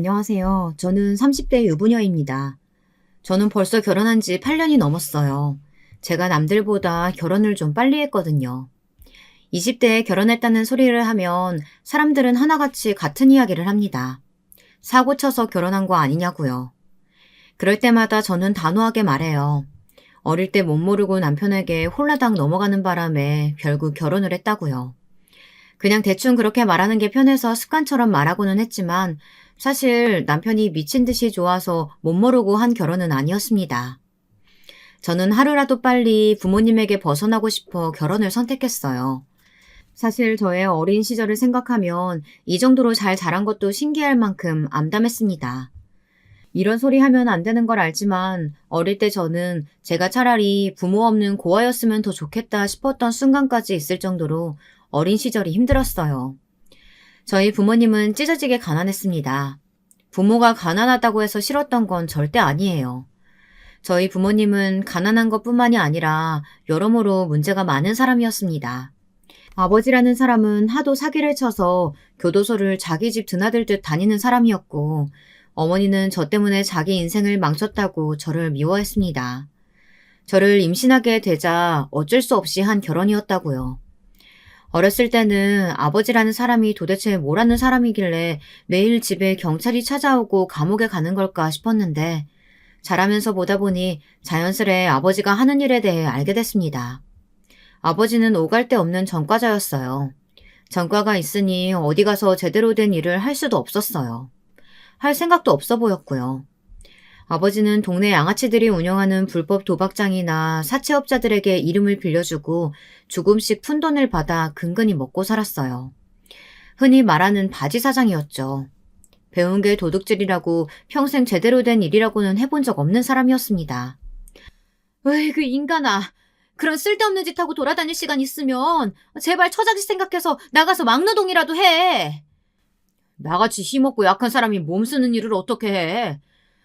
안녕하세요. 저는 30대 유부녀입니다. 저는 벌써 결혼한 지 8년이 넘었어요. 제가 남들보다 결혼을 좀 빨리 했거든요. 20대에 결혼했다는 소리를 하면 사람들은 하나같이 같은 이야기를 합니다. 사고 쳐서 결혼한 거 아니냐고요. 그럴 때마다 저는 단호하게 말해요. 어릴 때 못 모르고 남편에게 홀라당 넘어가는 바람에 결국 결혼을 했다고요. 그냥 대충 그렇게 말하는 게 편해서 습관처럼 말하고는 했지만 사실 남편이 미친 듯이 좋아서 못 모르고 한 결혼은 아니었습니다. 저는 하루라도 빨리 부모님에게 벗어나고 싶어 결혼을 선택했어요. 사실 저의 어린 시절을 생각하면 이 정도로 잘 자란 것도 신기할 만큼 암담했습니다. 이런 소리 하면 안 되는 걸 알지만 어릴 때 저는 제가 차라리 부모 없는 고아였으면 더 좋겠다 싶었던 순간까지 있을 정도로 어린 시절이 힘들었어요. 저희 부모님은 찢어지게 가난했습니다. 부모가 가난하다고 해서 싫었던 건 절대 아니에요. 저희 부모님은 가난한 것뿐만이 아니라 여러모로 문제가 많은 사람이었습니다. 아버지라는 사람은 하도 사기를 쳐서 교도소를 자기 집 드나들듯 다니는 사람이었고, 어머니는 저 때문에 자기 인생을 망쳤다고 저를 미워했습니다. 저를 임신하게 되자 어쩔 수 없이 한 결혼이었다고요. 어렸을 때는 아버지라는 사람이 도대체 뭘 하는 사람이길래 매일 집에 경찰이 찾아오고 감옥에 가는 걸까 싶었는데, 자라면서 보다 보니 자연스레 아버지가 하는 일에 대해 알게 됐습니다. 아버지는 오갈 데 없는 전과자였어요. 전과가 있으니 어디 가서 제대로 된 일을 할 수도 없었어요. 할 생각도 없어 보였고요. 아버지는 동네 양아치들이 운영하는 불법 도박장이나 사채업자들에게 이름을 빌려주고 조금씩 푼돈을 받아 근근히 먹고 살았어요. 흔히 말하는 바지 사장이었죠. 배운 게 도둑질이라고 평생 제대로 된 일이라고는 해본 적 없는 사람이었습니다. 으이, 그 인간아. 그런 쓸데없는 짓 하고 돌아다닐 시간 있으면 제발 처자식 생각해서 나가서 막노동이라도 해. 나같이 힘없고 약한 사람이 몸 쓰는 일을 어떻게 해.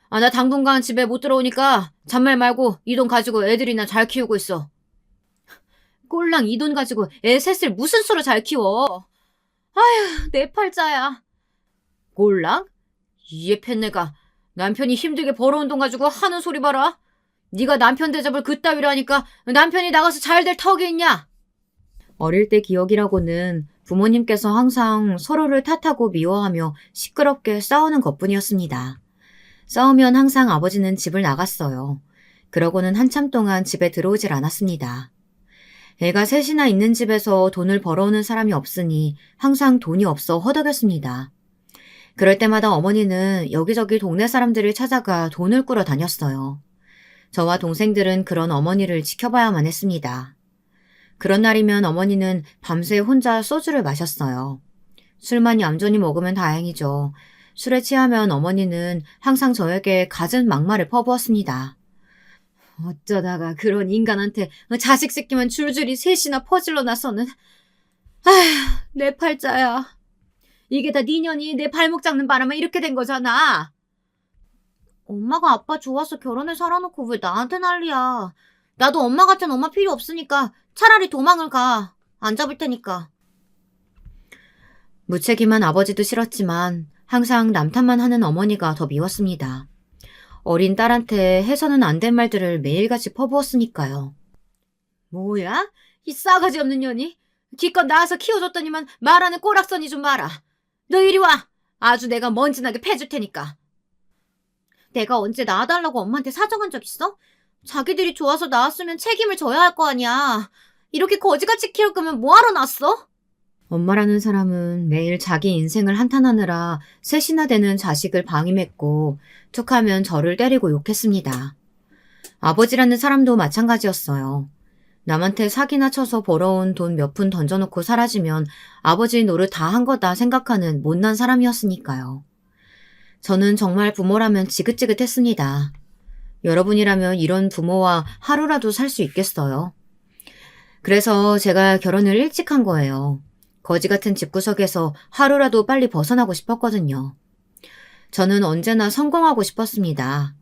나 당분간 집에 못 들어오니까 잔말 말고 이 돈 가지고 애들이나 잘 키우고 있어. 꼴랑 이 돈 가지고 애 셋을 무슨 수로 잘 키워. 아휴, 내 팔자야. 꼴랑? 이에 팬네가 남편이 힘들게 벌어온 돈 가지고 하는 소리 봐라. 네가 남편 대접을 그따위로 하니까 남편이 나가서 잘 될 턱이 있냐? 어릴 때 기억이라고는 부모님께서 항상 서로를 탓하고 미워하며 시끄럽게 싸우는 것뿐이었습니다. 싸우면 항상 아버지는 집을 나갔어요. 그러고는 한참 동안 집에 들어오질 않았습니다. 애가 셋이나 있는 집에서 돈을 벌어오는 사람이 없으니 항상 돈이 없어 허덕였습니다. 그럴 때마다 어머니는 여기저기 동네 사람들을 찾아가 돈을 꾸러 다녔어요. 저와 동생들은 그런 어머니를 지켜봐야만 했습니다. 그런 날이면 어머니는 밤새 혼자 소주를 마셨어요. 술만 얌전히 먹으면 다행이죠. 술에 취하면 어머니는 항상 저에게 갖은 막말을 퍼부었습니다. 어쩌다가 그런 인간한테 자식 새끼만 줄줄이 셋이나 퍼질러 나서는. 아휴, 내 팔자야. 이게 다 네 년이 내 발목 잡는 바람에 이렇게 된 거잖아. 엄마가 아빠 좋아서 결혼을 살아놓고 왜 나한테 난리야. 나도 엄마 같은 엄마 필요 없으니까 차라리 도망을 가. 안 잡을 테니까. 무책임한 아버지도 싫었지만 항상 남탓만 하는 어머니가 더 미웠습니다. 어린 딸한테 해서는 안 된 말들을 매일같이 퍼부었으니까요. 뭐야? 이 싸가지 없는 년이? 기껏 낳아서 키워줬더니만 말하는 꼬락서니 좀 마라. 너 이리 와. 아주 내가 먼지나게 패줄 테니까. 내가 언제 낳아달라고 엄마한테 사정한 적 있어? 자기들이 좋아서 낳았으면 책임을 져야 할 거 아니야. 이렇게 거지같이 키울 거면 뭐하러 낳았어? 엄마라는 사람은 매일 자기 인생을 한탄하느라 셋이나 되는 자식을 방임했고 툭하면 저를 때리고 욕했습니다. 아버지라는 사람도 마찬가지였어요. 남한테 사기나 쳐서 벌어온 돈 몇 푼 던져놓고 사라지면 아버지 노릇 다 한 거다 생각하는 못난 사람이었으니까요. 저는 정말 부모라면 지긋지긋했습니다. 여러분이라면 이런 부모와 하루라도 살 수 있겠어요? 그래서 제가 결혼을 일찍 한 거예요. 거지 같은 집구석에서 하루라도 빨리 벗어나고 싶었거든요. 저는 언제나 성공하고 싶었습니다.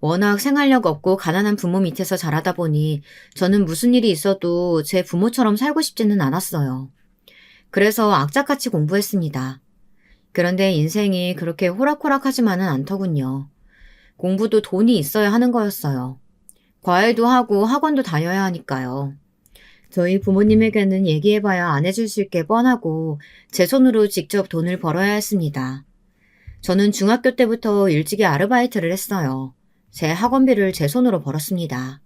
워낙 생활력 없고 가난한 부모 밑에서 자라다 보니 저는 무슨 일이 있어도 제 부모처럼 살고 싶지는 않았어요. 그래서 악착같이 공부했습니다. 그런데 인생이 그렇게 호락호락하지만은 않더군요. 공부도 돈이 있어야 하는 거였어요. 과외도 하고 학원도 다녀야 하니까요. 저희 부모님에게는 얘기해봐야 안 해주실 게 뻔하고 제 손으로 직접 돈을 벌어야 했습니다. 저는 중학교 때부터 일찍이 아르바이트를 했어요. 제 학원비를 제 손으로 벌었습니다.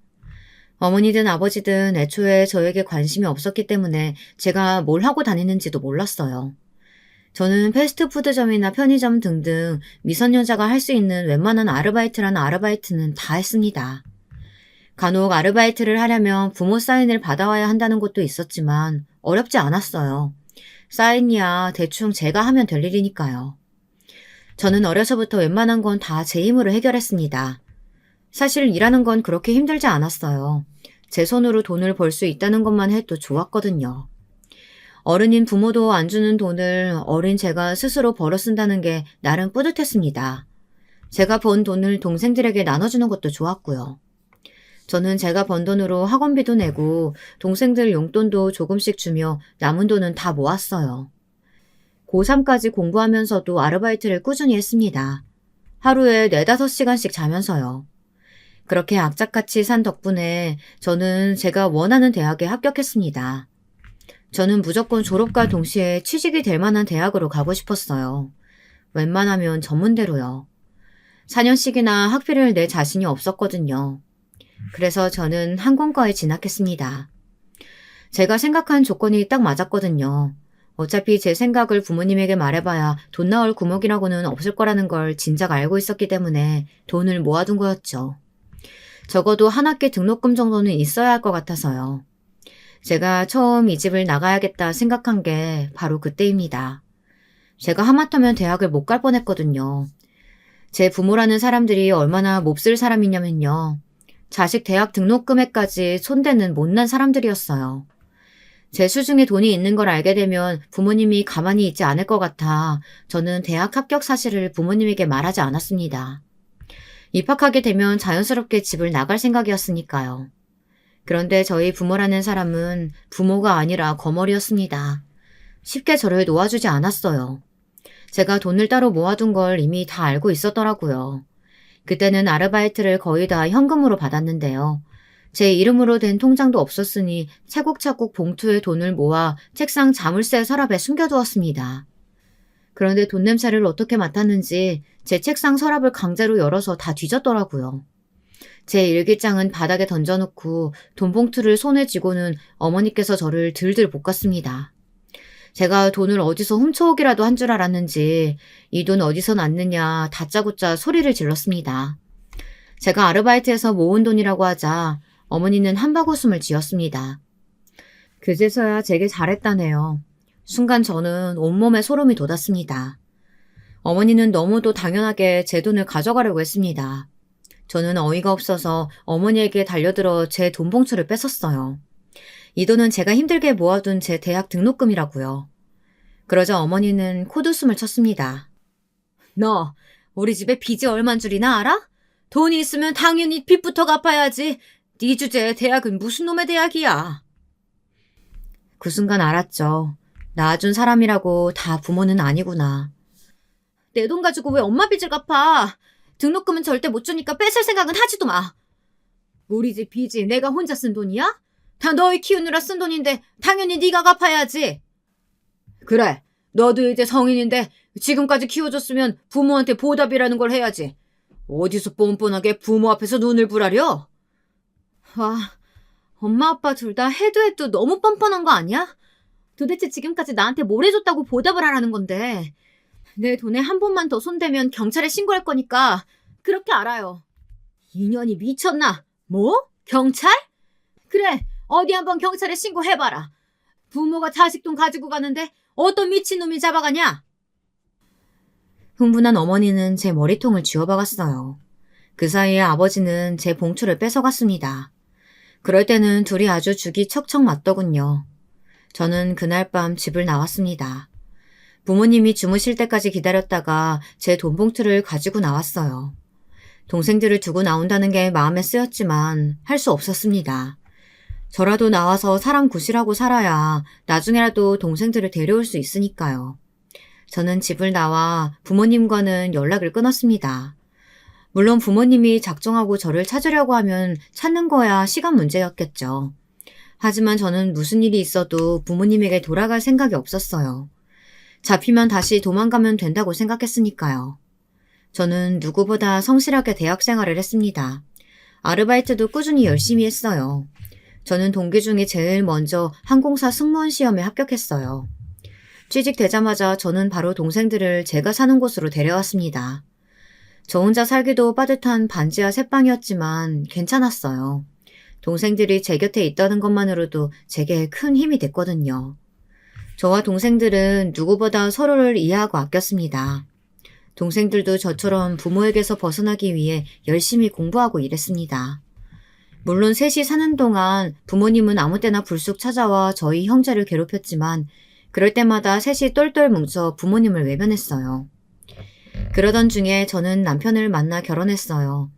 어머니든 아버지든 애초에 저에게 관심이 없었기 때문에 제가 뭘 하고 다니는지도 몰랐어요. 저는 패스트푸드점이나 편의점 등등 미성년자가 할 수 있는 웬만한 아르바이트라는 아르바이트는 다 했습니다. 간혹 아르바이트를 하려면 부모 사인을 받아와야 한다는 것도 있었지만 어렵지 않았어요. 사인이야 대충 제가 하면 될 일이니까요. 저는 어려서부터 웬만한 건 다 제 힘으로 해결했습니다. 사실 일하는 건 그렇게 힘들지 않았어요. 제 손으로 돈을 벌 수 있다는 것만 해도 좋았거든요. 어른인 부모도 안 주는 돈을 어린 제가 스스로 벌어 쓴다는 게 나름 뿌듯했습니다. 제가 번 돈을 동생들에게 나눠주는 것도 좋았고요. 저는 제가 번 돈으로 학원비도 내고 동생들 용돈도 조금씩 주며 남은 돈은 다 모았어요. 고3까지 공부하면서도 아르바이트를 꾸준히 했습니다. 하루에 4-5시간씩 자면서요. 그렇게 악착같이 산 덕분에 저는 제가 원하는 대학에 합격했습니다. 저는 무조건 졸업과 동시에 취직이 될 만한 대학으로 가고 싶었어요. 웬만하면 전문대로요. 4년씩이나 학비를 낼 자신이 없었거든요. 그래서 저는 항공과에 진학했습니다. 제가 생각한 조건이 딱 맞았거든요. 어차피 제 생각을 부모님에게 말해봐야 돈 나올 구멍이라고는 없을 거라는 걸 진작 알고 있었기 때문에 돈을 모아둔 거였죠. 적어도 한 학기 등록금 정도는 있어야 할 것 같아서요. 제가 처음 이 집을 나가야겠다 생각한 게 바로 그때입니다. 제가 하마터면 대학을 못 갈 뻔했거든요. 제 부모라는 사람들이 얼마나 몹쓸 사람이냐면요. 자식 대학 등록금에까지 손대는 못난 사람들이었어요. 제 수중에 돈이 있는 걸 알게 되면 부모님이 가만히 있지 않을 것 같아 저는 대학 합격 사실을 부모님에게 말하지 않았습니다. 입학하게 되면 자연스럽게 집을 나갈 생각이었으니까요. 그런데 저희 부모라는 사람은 부모가 아니라 거머리였습니다. 쉽게 저를 놓아주지 않았어요. 제가 돈을 따로 모아둔 걸 이미 다 알고 있었더라고요. 그때는 아르바이트를 거의 다 현금으로 받았는데요. 제 이름으로 된 통장도 없었으니 차곡차곡 봉투에 돈을 모아 책상 자물쇠 서랍에 숨겨두었습니다. 그런데 돈 냄새를 어떻게 맡았는지 제 책상 서랍을 강제로 열어서 다 뒤졌더라고요. 제 일기장은 바닥에 던져놓고 돈 봉투를 손에 쥐고는 어머니께서 저를 들들 볶았습니다. 제가 돈을 어디서 훔쳐오기라도 한 줄 알았는지 이 돈 어디서 났느냐 다짜고짜 소리를 질렀습니다. 제가 아르바이트에서 모은 돈이라고 하자 어머니는 한바구음을 지었습니다. 그제서야 제게 잘했다네요. 순간 저는 온몸에 소름이 돋았습니다. 어머니는 너무도 당연하게 제 돈을 가져가려고 했습니다. 저는 어이가 없어서 어머니에게 달려들어 제 돈 봉투를 뺏었어요. 이 돈은 제가 힘들게 모아둔 제 대학 등록금이라고요. 그러자 어머니는 콧웃음을 쳤습니다. 너 우리 집에 빚이 얼만 줄이나 알아? 돈이 있으면 당연히 빚부터 갚아야지. 네 주제에 대학은 무슨 놈의 대학이야. 그 순간 알았죠. 낳아준 사람이라고 다 부모는 아니구나. 내 돈 가지고 왜 엄마 빚을 갚아? 등록금은 절대 못 주니까 뺏을 생각은 하지도 마. 우리 집 빚이 내가 혼자 쓴 돈이야? 다 너희 키우느라 쓴 돈인데 당연히 네가 갚아야지. 그래, 너도 이제 성인인데 지금까지 키워줬으면 부모한테 보답이라는 걸 해야지. 어디서 뻔뻔하게 부모 앞에서 눈을 부라려? 와, 엄마 아빠 둘 다 해도 너무 뻔뻔한 거 아니야? 도대체 지금까지 나한테 뭘 해줬다고 보답을 하라는 건데. 내 돈에 한 번만 더 손대면 경찰에 신고할 거니까 그렇게 알아요. 인연이 미쳤나? 뭐? 경찰? 그래, 어디 한번 경찰에 신고해봐라. 부모가 자식 돈 가지고 가는데 어떤 미친놈이 잡아가냐? 흥분한 어머니는 제 머리통을 쥐어박았어요. 그 사이에 아버지는 제 봉투를 뺏어갔습니다. 그럴 때는 둘이 아주 죽이 척척 맞더군요. 저는 그날 밤 집을 나왔습니다. 부모님이 주무실 때까지 기다렸다가 제 돈 봉투를 가지고 나왔어요. 동생들을 두고 나온다는 게 마음에 쓰였지만 할 수 없었습니다. 저라도 나와서 사람 구실하고 살아야 나중에라도 동생들을 데려올 수 있으니까요. 저는 집을 나와 부모님과는 연락을 끊었습니다. 물론 부모님이 작정하고 저를 찾으려고 하면 찾는 거야 시간 문제였겠죠. 하지만 저는 무슨 일이 있어도 부모님에게 돌아갈 생각이 없었어요. 잡히면 다시 도망가면 된다고 생각했으니까요. 저는 누구보다 성실하게 대학 생활을 했습니다. 아르바이트도 꾸준히 열심히 했어요. 저는 동기 중에 제일 먼저 항공사 승무원 시험에 합격했어요. 취직되자마자 저는 바로 동생들을 제가 사는 곳으로 데려왔습니다. 저 혼자 살기도 빠듯한 반지하 새방이었지만 괜찮았어요. 동생들이 제 곁에 있다는 것만으로도 제게 큰 힘이 됐거든요. 저와 동생들은 누구보다 서로를 이해하고 아꼈습니다. 동생들도 저처럼 부모에게서 벗어나기 위해 열심히 공부하고 일했습니다. 물론 셋이 사는 동안 부모님은 아무 때나 불쑥 찾아와 저희 형제를 괴롭혔지만 그럴 때마다 셋이 똘똘 뭉쳐 부모님을 외면했어요. 그러던 중에 저는 남편을 만나 결혼했어요.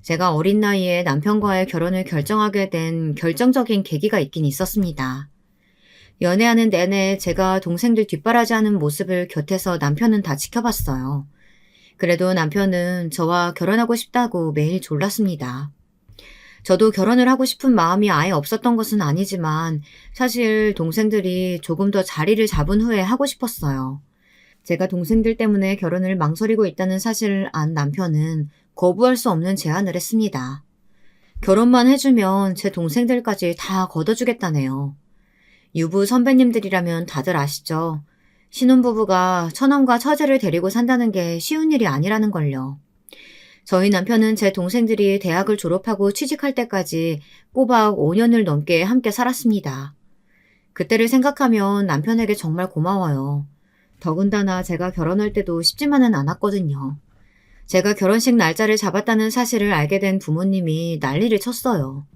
제가 어린 나이에 남편과의 결혼을 결정하게 된 결정적인 계기가 있긴 있었습니다. 연애하는 내내 제가 동생들 뒷바라지하는 모습을 곁에서 남편은 다 지켜봤어요. 그래도 남편은 저와 결혼하고 싶다고 매일 졸랐습니다. 저도 결혼을 하고 싶은 마음이 아예 없었던 것은 아니지만 사실 동생들이 조금 더 자리를 잡은 후에 하고 싶었어요. 제가 동생들 때문에 결혼을 망설이고 있다는 사실을 안 남편은 거부할 수 없는 제안을 했습니다. 결혼만 해주면 제 동생들까지 다 걷어주겠다네요. 유부 선배님들이라면 다들 아시죠? 신혼부부가 처남과 처제를 데리고 산다는 게 쉬운 일이 아니라는 걸요. 저희 남편은 제 동생들이 대학을 졸업하고 취직할 때까지 꼬박 5년을 넘게 함께 살았습니다. 그때를 생각하면 남편에게 정말 고마워요. 더군다나 제가 결혼할 때도 쉽지만은 않았거든요. 제가 결혼식 날짜를 잡았다는 사실을 알게 된 부모님이 난리를 쳤어요.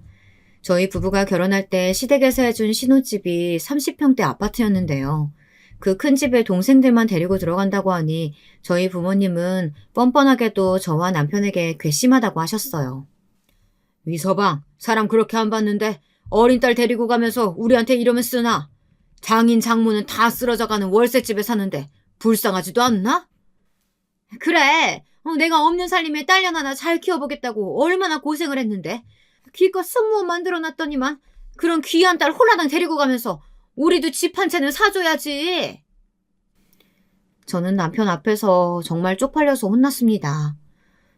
저희 부부가 결혼할 때 시댁에서 해준 신혼집이 30평대 아파트였는데요. 그 큰 집에 동생들만 데리고 들어간다고 하니 저희 부모님은 뻔뻔하게도 저와 남편에게 괘씸하다고 하셨어요. 위서방, 사람 그렇게 안 봤는데 어린 딸 데리고 가면서 우리한테 이러면 쓰나? 장인 장모는 다 쓰러져가는 월세집에 사는데 불쌍하지도 않나? 그래, 내가 없는 살림에 딸년 하나 잘 키워보겠다고 얼마나 고생을 했는데 기껏 승무원 만들어놨더니만 그런 귀한 딸 홀라당 데리고 가면서 우리도 집 한 채는 사줘야지. 저는 남편 앞에서 정말 쪽팔려서 혼났습니다.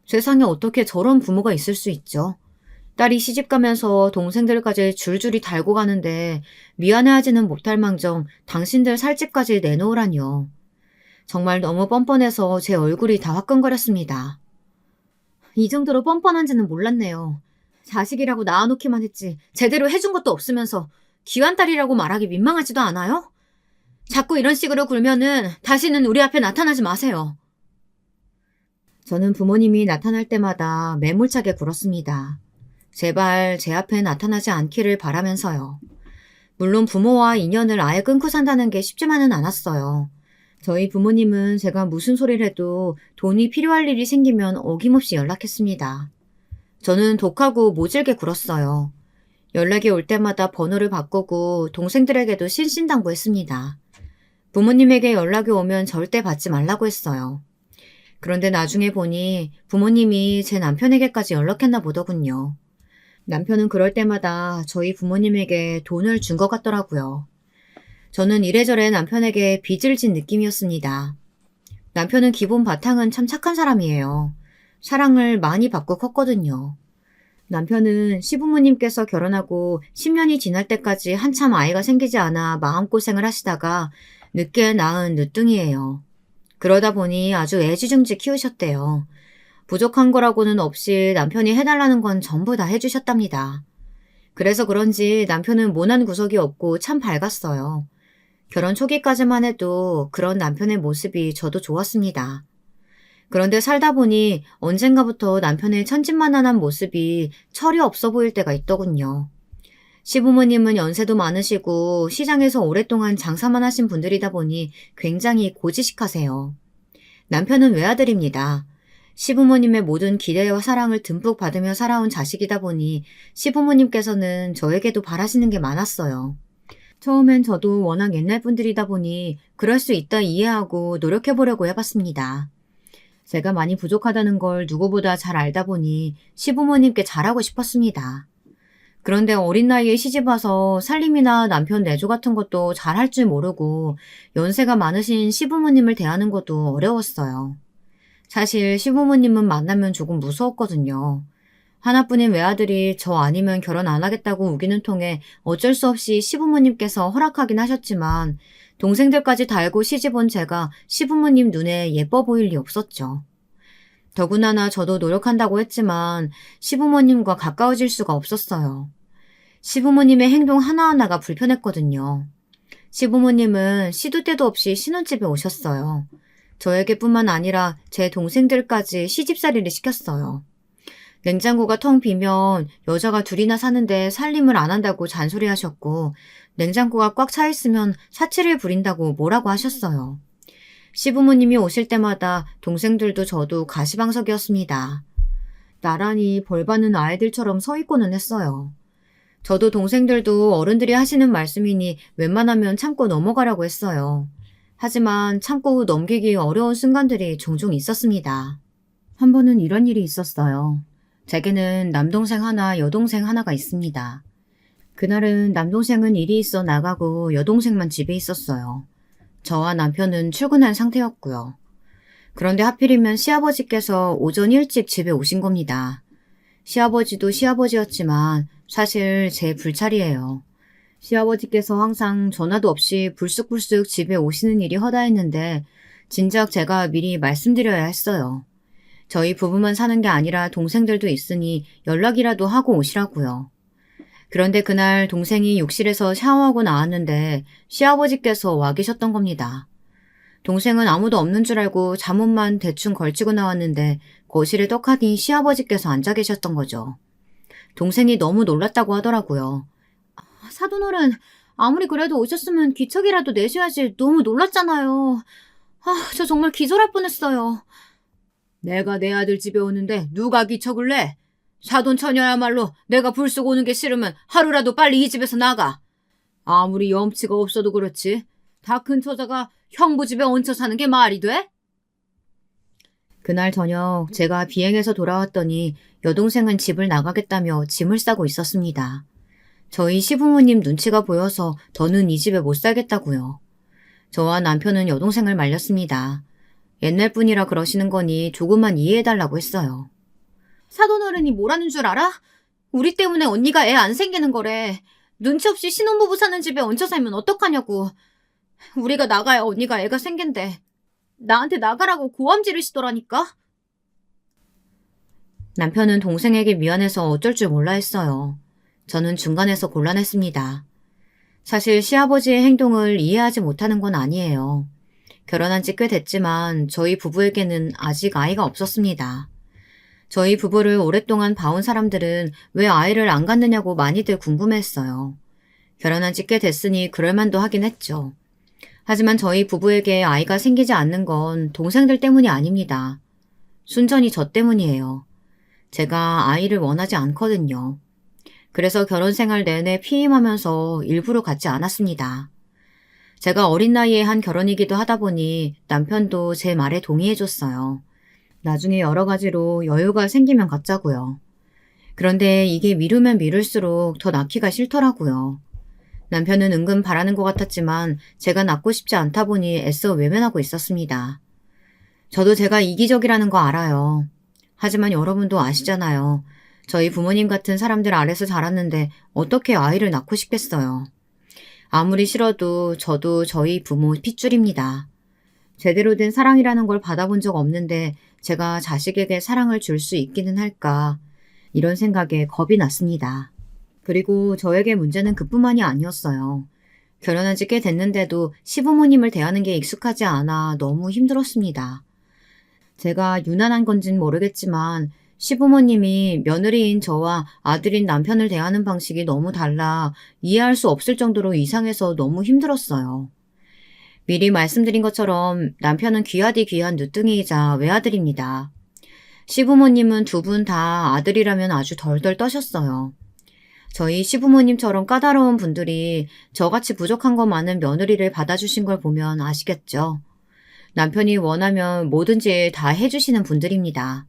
세상에 어떻게 저런 부모가 있을 수 있죠. 딸이 시집가면서 동생들까지 줄줄이 달고 가는데 미안해하지는 못할 망정 당신들 살 집까지 내놓으라뇨. 정말 너무 뻔뻔해서 제 얼굴이 다 화끈거렸습니다. 이 정도로 뻔뻔한지는 몰랐네요. 자식이라고 낳아놓기만 했지 제대로 해준 것도 없으면서 귀한 딸이라고 말하기 민망하지도 않아요? 자꾸 이런 식으로 굴면은 다시는 우리 앞에 나타나지 마세요. 저는 부모님이 나타날 때마다 매몰차게 굴었습니다. 제발 제 앞에 나타나지 않기를 바라면서요. 물론 부모와 인연을 아예 끊고 산다는 게 쉽지만은 않았어요. 저희 부모님은 제가 무슨 소리를 해도 돈이 필요할 일이 생기면 어김없이 연락했습니다. 저는 독하고 모질게 굴었어요. 연락이 올 때마다 번호를 바꾸고 동생들에게도 신신당부했습니다. 부모님에게 연락이 오면 절대 받지 말라고 했어요. 그런데 나중에 보니 부모님이 제 남편에게까지 연락했나 보더군요. 남편은 그럴 때마다 저희 부모님에게 돈을 준 것 같더라고요. 저는 이래저래 남편에게 빚을 진 느낌이었습니다. 남편은 기본 바탕은 참 착한 사람이에요. 사랑을 많이 받고 컸거든요. 남편은 시부모님께서 결혼하고 10년이 지날 때까지 한참 아이가 생기지 않아 마음고생을 하시다가 늦게 낳은 늦둥이에요. 그러다 보니 아주 애지중지 키우셨대요. 부족한 거라고는 없이 남편이 해달라는 건 전부 다 해주셨답니다. 그래서 그런지 남편은 모난 구석이 없고 참 밝았어요. 결혼 초기까지만 해도 그런 남편의 모습이 저도 좋았습니다. 그런데 살다 보니 언젠가부터 남편의 천진만안한 모습이 철이 없어 보일 때가 있더군요. 시부모님은 연세도 많으시고 시장에서 오랫동안 장사만 하신 분들이다 보니 굉장히 고지식하세요. 남편은 외아들입니다. 시부모님의 모든 기대와 사랑을 듬뿍 받으며 살아온 자식이다 보니 시부모님께서는 저에게도 바라시는 게 많았어요. 처음엔 저도 워낙 옛날 분들이다 보니 그럴 수 있다 이해하고 노력해보려고 해봤습니다. 제가 많이 부족하다는 걸 누구보다 잘 알다 보니 시부모님께 잘하고 싶었습니다. 그런데 어린 나이에 시집와서 살림이나 남편 내조 같은 것도 잘 할 줄 모르고 연세가 많으신 시부모님을 대하는 것도 어려웠어요. 사실 시부모님은 만나면 조금 무서웠거든요. 하나뿐인 외아들이 저 아니면 결혼 안 하겠다고 우기는 통에 어쩔 수 없이 시부모님께서 허락하긴 하셨지만 동생들까지 다 알고 시집 온 제가 시부모님 눈에 예뻐 보일 리 없었죠. 더구나 저도 노력한다고 했지만 시부모님과 가까워질 수가 없었어요. 시부모님의 행동 하나하나가 불편했거든요. 시부모님은 시도 때도 없이 신혼집에 오셨어요. 저에게뿐만 아니라 제 동생들까지 시집살이를 시켰어요. 냉장고가 텅 비면 여자가 둘이나 사는데 살림을 안 한다고 잔소리하셨고 냉장고가 꽉 차 있으면 사치를 부린다고 뭐라고 하셨어요. 시부모님이 오실 때마다 동생들도 저도 가시방석이었습니다. 나란히 벌받는 아이들처럼 서 있고는 했어요. 저도 동생들도 어른들이 하시는 말씀이니 웬만하면 참고 넘어가려고 했어요. 하지만 참고 넘기기 어려운 순간들이 종종 있었습니다. 한 번은 이런 일이 있었어요. 제게는 남동생 하나, 여동생 하나가 있습니다. 그날은 남동생은 일이 있어 나가고 여동생만 집에 있었어요. 저와 남편은 출근한 상태였고요. 그런데 하필이면 시아버지께서 오전 일찍 집에 오신 겁니다. 시아버지도 시아버지였지만 사실 제 불찰이에요. 시아버지께서 항상 전화도 없이 불쑥불쑥 집에 오시는 일이 허다했는데 진작 제가 미리 말씀드려야 했어요. 저희 부부만 사는 게 아니라 동생들도 있으니 연락이라도 하고 오시라고요. 그런데 그날 동생이 욕실에서 샤워하고 나왔는데 시아버지께서 와 계셨던 겁니다. 동생은 아무도 없는 줄 알고 잠옷만 대충 걸치고 나왔는데 거실에 떡하니 시아버지께서 앉아 계셨던 거죠. 동생이 너무 놀랐다고 하더라고요. 사돈어른, 아무리 그래도 오셨으면 기척이라도 내셔야지. 너무 놀랐잖아요. 저 정말 기절할 뻔했어요. 내가 내 아들 집에 오는데 누가 기척을 내? 사돈 처녀야말로 내가 불쑥 오는 게 싫으면 하루라도 빨리 이 집에서 나가. 아무리 염치가 없어도 그렇지. 다 큰 처자가 형부 집에 얹혀 사는 게 말이 돼? 그날 저녁 제가 비행해서 돌아왔더니 여동생은 집을 나가겠다며 짐을 싸고 있었습니다. 저희 시부모님 눈치가 보여서 더는 이 집에 못 살겠다고요. 저와 남편은 여동생을 말렸습니다. 옛날 분이라 그러시는 거니 조금만 이해해달라고 했어요. 사돈어른이 뭐라는 줄 알아? 우리 때문에 언니가 애 안 생기는 거래. 눈치 없이 신혼부부 사는 집에 얹혀 살면 어떡하냐고. 우리가 나가야 언니가 애가 생긴대. 나한테 나가라고 고함 지르시더라니까. 남편은 동생에게 미안해서 어쩔 줄 몰라 했어요. 저는 중간에서 곤란했습니다. 사실 시아버지의 행동을 이해하지 못하는 건 아니에요. 결혼한 지 꽤 됐지만 저희 부부에게는 아직 아이가 없었습니다. 저희 부부를 오랫동안 봐온 사람들은 왜 아이를 안 갖느냐고 많이들 궁금해했어요. 결혼한 지 꽤 됐으니 그럴만도 하긴 했죠. 하지만 저희 부부에게 아이가 생기지 않는 건 동생들 때문이 아닙니다. 순전히 저 때문이에요. 제가 아이를 원하지 않거든요. 그래서 결혼 생활 내내 피임하면서 일부러 갖지 않았습니다. 제가 어린 나이에 한 결혼이기도 하다 보니 남편도 제 말에 동의해줬어요. 나중에 여러 가지로 여유가 생기면 갖자고요. 그런데 이게 미루면 미룰수록 더 낳기가 싫더라고요. 남편은 은근 바라는 것 같았지만 제가 낳고 싶지 않다 보니 애써 외면하고 있었습니다. 저도 제가 이기적이라는 거 알아요. 하지만 여러분도 아시잖아요. 저희 부모님 같은 사람들 아래서 자랐는데 어떻게 아이를 낳고 싶겠어요. 아무리 싫어도 저도 저희 부모 핏줄입니다. 제대로 된 사랑이라는 걸 받아본 적 없는데 제가 자식에게 사랑을 줄 수 있기는 할까 이런 생각에 겁이 났습니다. 그리고 저에게 문제는 그뿐만이 아니었어요. 결혼한 지 꽤 됐는데도 시부모님을 대하는 게 익숙하지 않아 너무 힘들었습니다. 제가 유난한 건진 모르겠지만 시부모님이 며느리인 저와 아들인 남편을 대하는 방식이 너무 달라 이해할 수 없을 정도로 이상해서 너무 힘들었어요. 미리 말씀드린 것처럼 남편은 귀하디 귀한 누뚱이이자 외아들입니다. 시부모님은 두 분 다 아들이라면 아주 덜덜 떠셨어요. 저희 시부모님처럼 까다로운 분들이 저같이 부족한 거 많은 며느리를 받아주신 걸 보면 아시겠죠? 남편이 원하면 뭐든지 다 해주시는 분들입니다.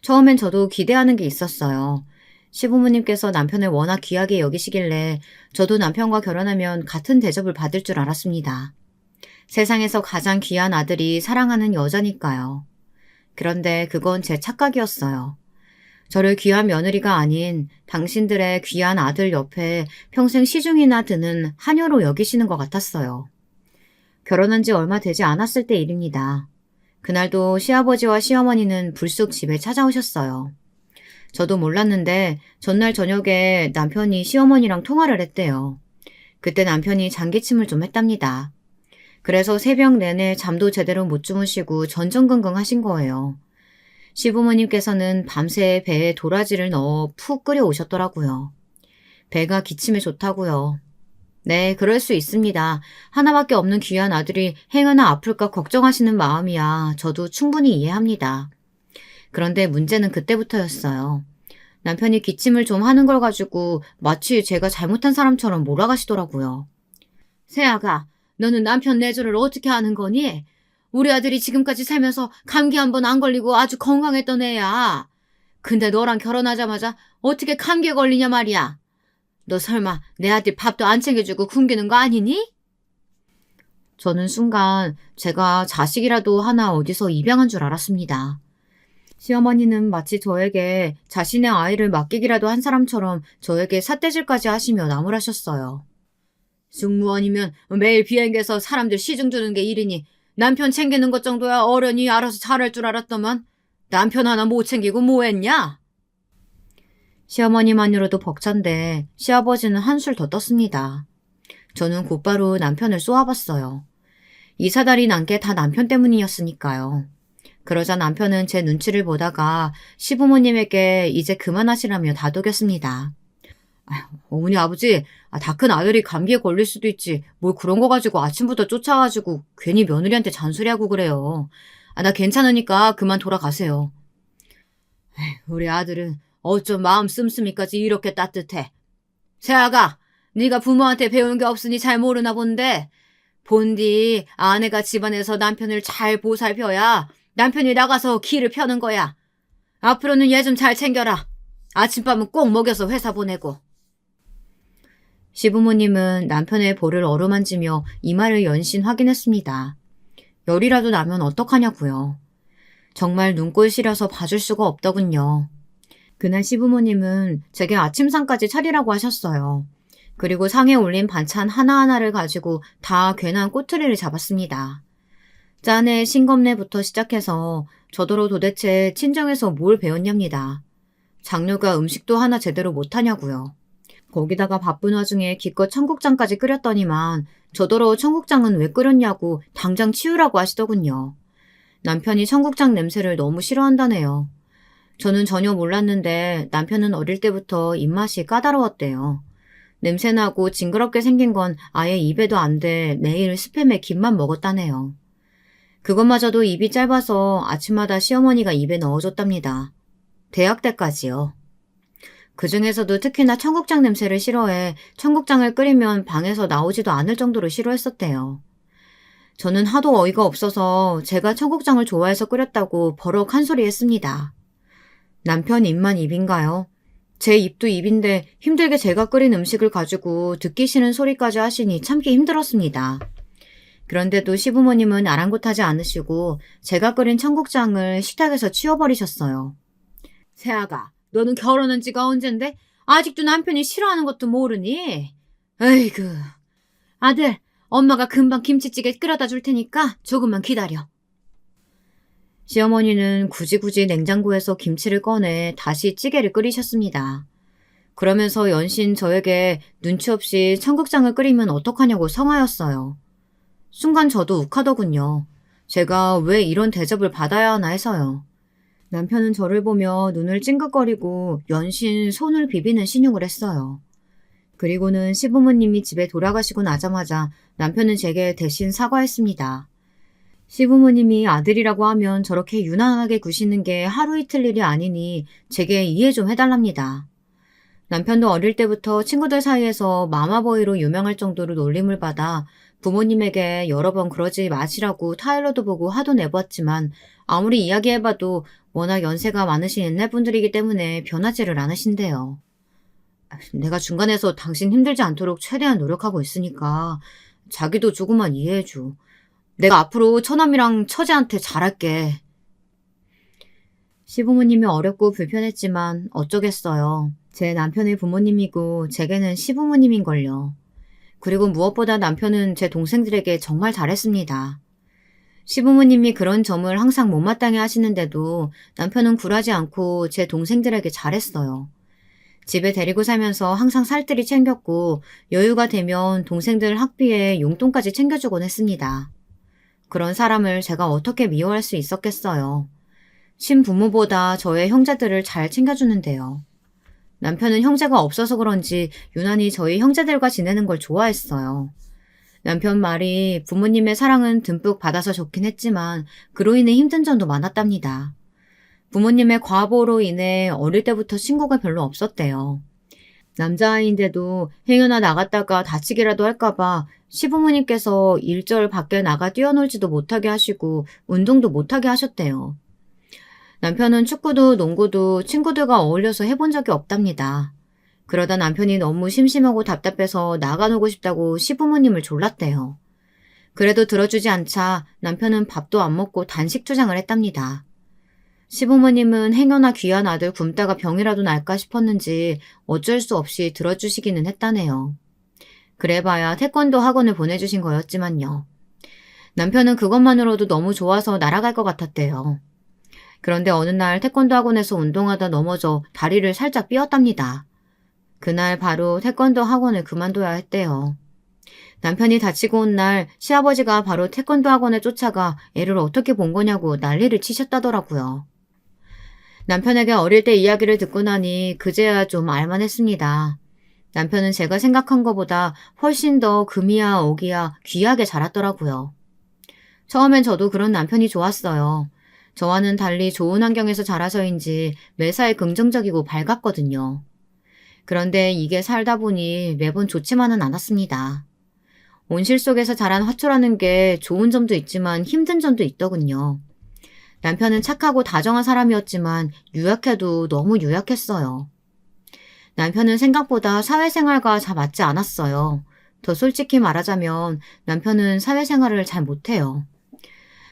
처음엔 저도 기대하는 게 있었어요. 시부모님께서 남편을 워낙 귀하게 여기시길래 저도 남편과 결혼하면 같은 대접을 받을 줄 알았습니다. 세상에서 가장 귀한 아들이 사랑하는 여자니까요. 그런데 그건 제 착각이었어요. 저를 귀한 며느리가 아닌 당신들의 귀한 아들 옆에 평생 시중이나 드는 하녀로 여기시는 것 같았어요. 결혼한 지 얼마 되지 않았을 때 일입니다. 그날도 시아버지와 시어머니는 불쑥 집에 찾아오셨어요. 저도 몰랐는데 전날 저녁에 남편이 시어머니랑 통화를 했대요. 그때 남편이 장기침을 좀 했답니다. 그래서 새벽 내내 잠도 제대로 못 주무시고 전전긍긍 하신 거예요. 시부모님께서는 밤새 배에 도라지를 넣어 푹 끓여 오셨더라고요. 배가 기침에 좋다고요. 네, 그럴 수 있습니다. 하나밖에 없는 귀한 아들이 행여나 아플까 걱정하시는 마음이야 저도 충분히 이해합니다. 그런데 문제는 그때부터였어요. 남편이 기침을 좀 하는 걸 가지고 마치 제가 잘못한 사람처럼 몰아가시더라고요. 세아가, 너는 남편 내조를 어떻게 하는 거니? 우리 아들이 지금까지 살면서 감기 한 번 안 걸리고 아주 건강했던 애야. 근데 너랑 결혼하자마자 어떻게 감기에 걸리냐 말이야. 너 설마 내 아들 밥도 안 챙겨주고 굶기는 거 아니니? 저는 순간 제가 자식이라도 하나 어디서 입양한 줄 알았습니다. 시어머니는 마치 저에게 자신의 아이를 맡기기라도 한 사람처럼 저에게 삿대질까지 하시며 나무라셨어요. 승무원이면 매일 비행기에서 사람들 시중 주는 게 일이니 남편 챙기는 것 정도야 어련히 알아서 잘할 줄 알았더만 남편 하나 못 챙기고 뭐 했냐? 시어머니만으로도 벅찬데 시아버지는 한술 더 떴습니다. 저는 곧바로 남편을 쏘아봤어요. 이 사달이 난 게 다 남편 때문이었으니까요. 그러자 남편은 제 눈치를 보다가 시부모님에게 이제 그만하시라며 다독였습니다. 어머니 아버지, 다 큰 아들이 감기에 걸릴 수도 있지. 뭘 그런 거 가지고 아침부터 쫓아가지고 괜히 며느리한테 잔소리하고 그래요. 나 괜찮으니까 그만 돌아가세요. 우리 아들은 어쩜 마음 씀씀이까지 이렇게 따뜻해. 세아가, 네가 부모한테 배운 게 없으니 잘 모르나 본데 본디 아내가 집안에서 남편을 잘 보살펴야 남편이 나가서 기를 펴는 거야. 앞으로는 얘 좀 잘 챙겨라. 아침밥은 꼭 먹여서 회사 보내고. 시부모님은 남편의 볼을 어루만지며 이마를 연신 확인했습니다. 열이라도 나면 어떡하냐고요. 정말 눈꼴 시려서 봐줄 수가 없더군요. 그날 시부모님은 제게 아침상까지 차리라고 하셨어요. 그리고 상에 올린 반찬 하나하나를 가지고 다 괜한 꼬투리를 잡았습니다. 짠에 싱겁네부터 시작해서 저더러 도대체 친정에서 뭘 배웠냐입니다. 장녀가 음식도 하나 제대로 못하냐고요. 거기다가 바쁜 와중에 기껏 청국장까지 끓였더니만 저더러 청국장은 왜 끓였냐고 당장 치우라고 하시더군요. 남편이 청국장 냄새를 너무 싫어한다네요. 저는 전혀 몰랐는데 남편은 어릴 때부터 입맛이 까다로웠대요. 냄새나고 징그럽게 생긴 건 아예 입에도 안 돼 매일 스팸에 김만 먹었다네요. 그것마저도 입이 짧아서 아침마다 시어머니가 입에 넣어줬답니다. 대학 때까지요. 그중에서도 특히나 청국장 냄새를 싫어해 청국장을 끓이면 방에서 나오지도 않을 정도로 싫어했었대요. 저는 하도 어이가 없어서 제가 청국장을 좋아해서 끓였다고 버럭 한 소리 했습니다. 남편 입만 입인가요? 제 입도 입인데 힘들게 제가 끓인 음식을 가지고 듣기 싫은 소리까지 하시니 참기 힘들었습니다. 그런데도 시부모님은 아랑곳하지 않으시고 제가 끓인 청국장을 식탁에서 치워버리셨어요. 세아가, 너는 결혼한 지가 언젠데 아직도 남편이 싫어하는 것도 모르니? 에이구. 아들, 엄마가 금방 김치찌개 끓여다 줄 테니까 조금만 기다려. 시어머니는 굳이 냉장고에서 김치를 꺼내 다시 찌개를 끓이셨습니다. 그러면서 연신 저에게 눈치 없이 청국장을 끓이면 어떡하냐고 성하였어요. 순간 저도 욱하더군요. 제가 왜 이런 대접을 받아야 하나 해서요. 남편은 저를 보며 눈을 찡긋거리고 연신 손을 비비는 신용을 했어요. 그리고는 시부모님이 집에 돌아가시고 나자마자 남편은 제게 대신 사과했습니다. 시부모님이 아들이라고 하면 저렇게 유난하게 구시는 게 하루 이틀 일이 아니니 제게 이해 좀 해달랍니다. 남편도 어릴 때부터 친구들 사이에서 마마보이로 유명할 정도로 놀림을 받아 부모님에게 여러 번 그러지 마시라고 타일러도 보고 화도 내보았지만 아무리 이야기해봐도 워낙 연세가 많으신 옛날 분들이기 때문에 변하지를 않으신대요. 내가 중간에서 당신 힘들지 않도록 최대한 노력하고 있으니까 자기도 조금만 이해해줘. 내가 앞으로 처남이랑 처제한테 잘할게. 시부모님이 어렵고 불편했지만 어쩌겠어요. 제 남편의 부모님이고 제게는 시부모님인걸요. 그리고 무엇보다 남편은 제 동생들에게 정말 잘했습니다. 시부모님이 그런 점을 항상 못마땅해 하시는데도 남편은 굴하지 않고 제 동생들에게 잘했어요. 집에 데리고 살면서 항상 살뜰히 챙겼고 여유가 되면 동생들 학비에 용돈까지 챙겨주곤 했습니다. 그런 사람을 제가 어떻게 미워할 수 있었겠어요. 신부모보다 저의 형제들을 잘 챙겨주는데요. 남편은 형제가 없어서 그런지 유난히 저희 형제들과 지내는 걸 좋아했어요. 남편 말이 부모님의 사랑은 듬뿍 받아서 좋긴 했지만 그로 인해 힘든 점도 많았답니다. 부모님의 과보로 인해 어릴 때부터 친구가 별로 없었대요. 남자아이인데도 행여나 나갔다가 다치기라도 할까봐 시부모님께서 일절 밖에 나가 뛰어놀지도 못하게 하시고 운동도 못하게 하셨대요. 남편은 축구도 농구도 친구들과 어울려서 해본 적이 없답니다. 그러다 남편이 너무 심심하고 답답해서 나가놀고 싶다고 시부모님을 졸랐대요. 그래도 들어주지 않자 남편은 밥도 안 먹고 단식 투장을 했답니다. 시부모님은 행여나 귀한 아들 굶다가 병이라도 날까 싶었는지 어쩔 수 없이 들어주시기는 했다네요. 그래봐야 태권도 학원을 보내주신 거였지만요. 남편은 그것만으로도 너무 좋아서 날아갈 것 같았대요. 그런데 어느 날 태권도 학원에서 운동하다 넘어져 다리를 살짝 삐었답니다. 그날 바로 태권도 학원을 그만둬야 했대요. 남편이 다치고 온 날 시아버지가 바로 태권도 학원에 쫓아가 애를 어떻게 본 거냐고 난리를 치셨다더라고요. 남편에게 어릴 때 이야기를 듣고 나니 그제야 좀 알만했습니다. 남편은 제가 생각한 것보다 훨씬 더 금이야 오기야 귀하게 자랐더라고요. 처음엔 저도 그런 남편이 좋았어요. 저와는 달리 좋은 환경에서 자라서인지 매사에 긍정적이고 밝았거든요. 그런데 이게 살다 보니 매번 좋지만은 않았습니다. 온실 속에서 자란 화초라는 게 좋은 점도 있지만 힘든 점도 있더군요. 남편은 착하고 다정한 사람이었지만 유약해도 너무 유약했어요. 남편은 생각보다 사회생활과 잘 맞지 않았어요. 더 솔직히 말하자면 남편은 사회생활을 잘 못해요.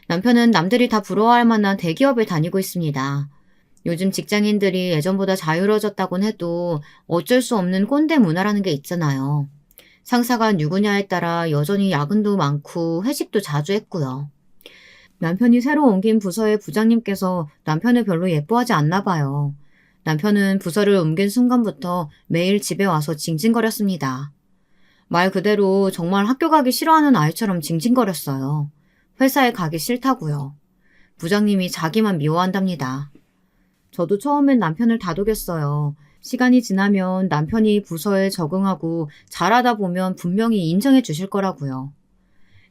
남편은 남들이 다 부러워할 만한 대기업에 다니고 있습니다. 요즘 직장인들이 예전보다 자유로워졌다곤 해도 어쩔 수 없는 꼰대 문화라는 게 있잖아요. 상사가 누구냐에 따라 여전히 야근도 많고 회식도 자주 했고요. 남편이 새로 옮긴 부서의 부장님께서 남편을 별로 예뻐하지 않나 봐요. 남편은 부서를 옮긴 순간부터 매일 집에 와서 징징거렸습니다. 말 그대로 정말 학교 가기 싫어하는 아이처럼 징징거렸어요. 회사에 가기 싫다고요. 부장님이 자기만 미워한답니다. 저도 처음엔 남편을 다독였어요. 시간이 지나면 남편이 부서에 적응하고 잘하다 보면 분명히 인정해 주실 거라고요.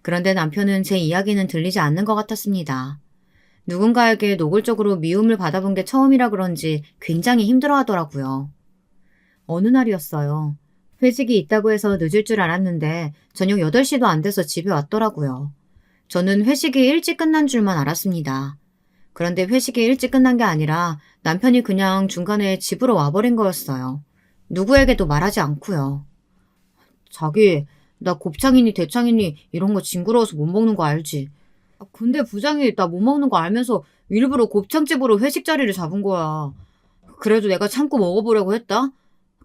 그런데 남편은 제 이야기는 들리지 않는 것 같았습니다. 누군가에게 노골적으로 미움을 받아본 게 처음이라 그런지 굉장히 힘들어하더라고요. 어느 날이었어요. 회식이 있다고 해서 늦을 줄 알았는데 저녁 8시도 안 돼서 집에 왔더라고요. 저는 회식이 일찍 끝난 줄만 알았습니다. 그런데 회식이 일찍 끝난 게 아니라 남편이 그냥 중간에 집으로 와버린 거였어요. 누구에게도 말하지 않고요. 자기, 나 곱창이니 대창이니 이런 거 징그러워서 못 먹는 거 알지? 근데 부장이 나 못 먹는 거 알면서 일부러 곱창집으로 회식 자리를 잡은 거야. 그래도 내가 참고 먹어보려고 했다?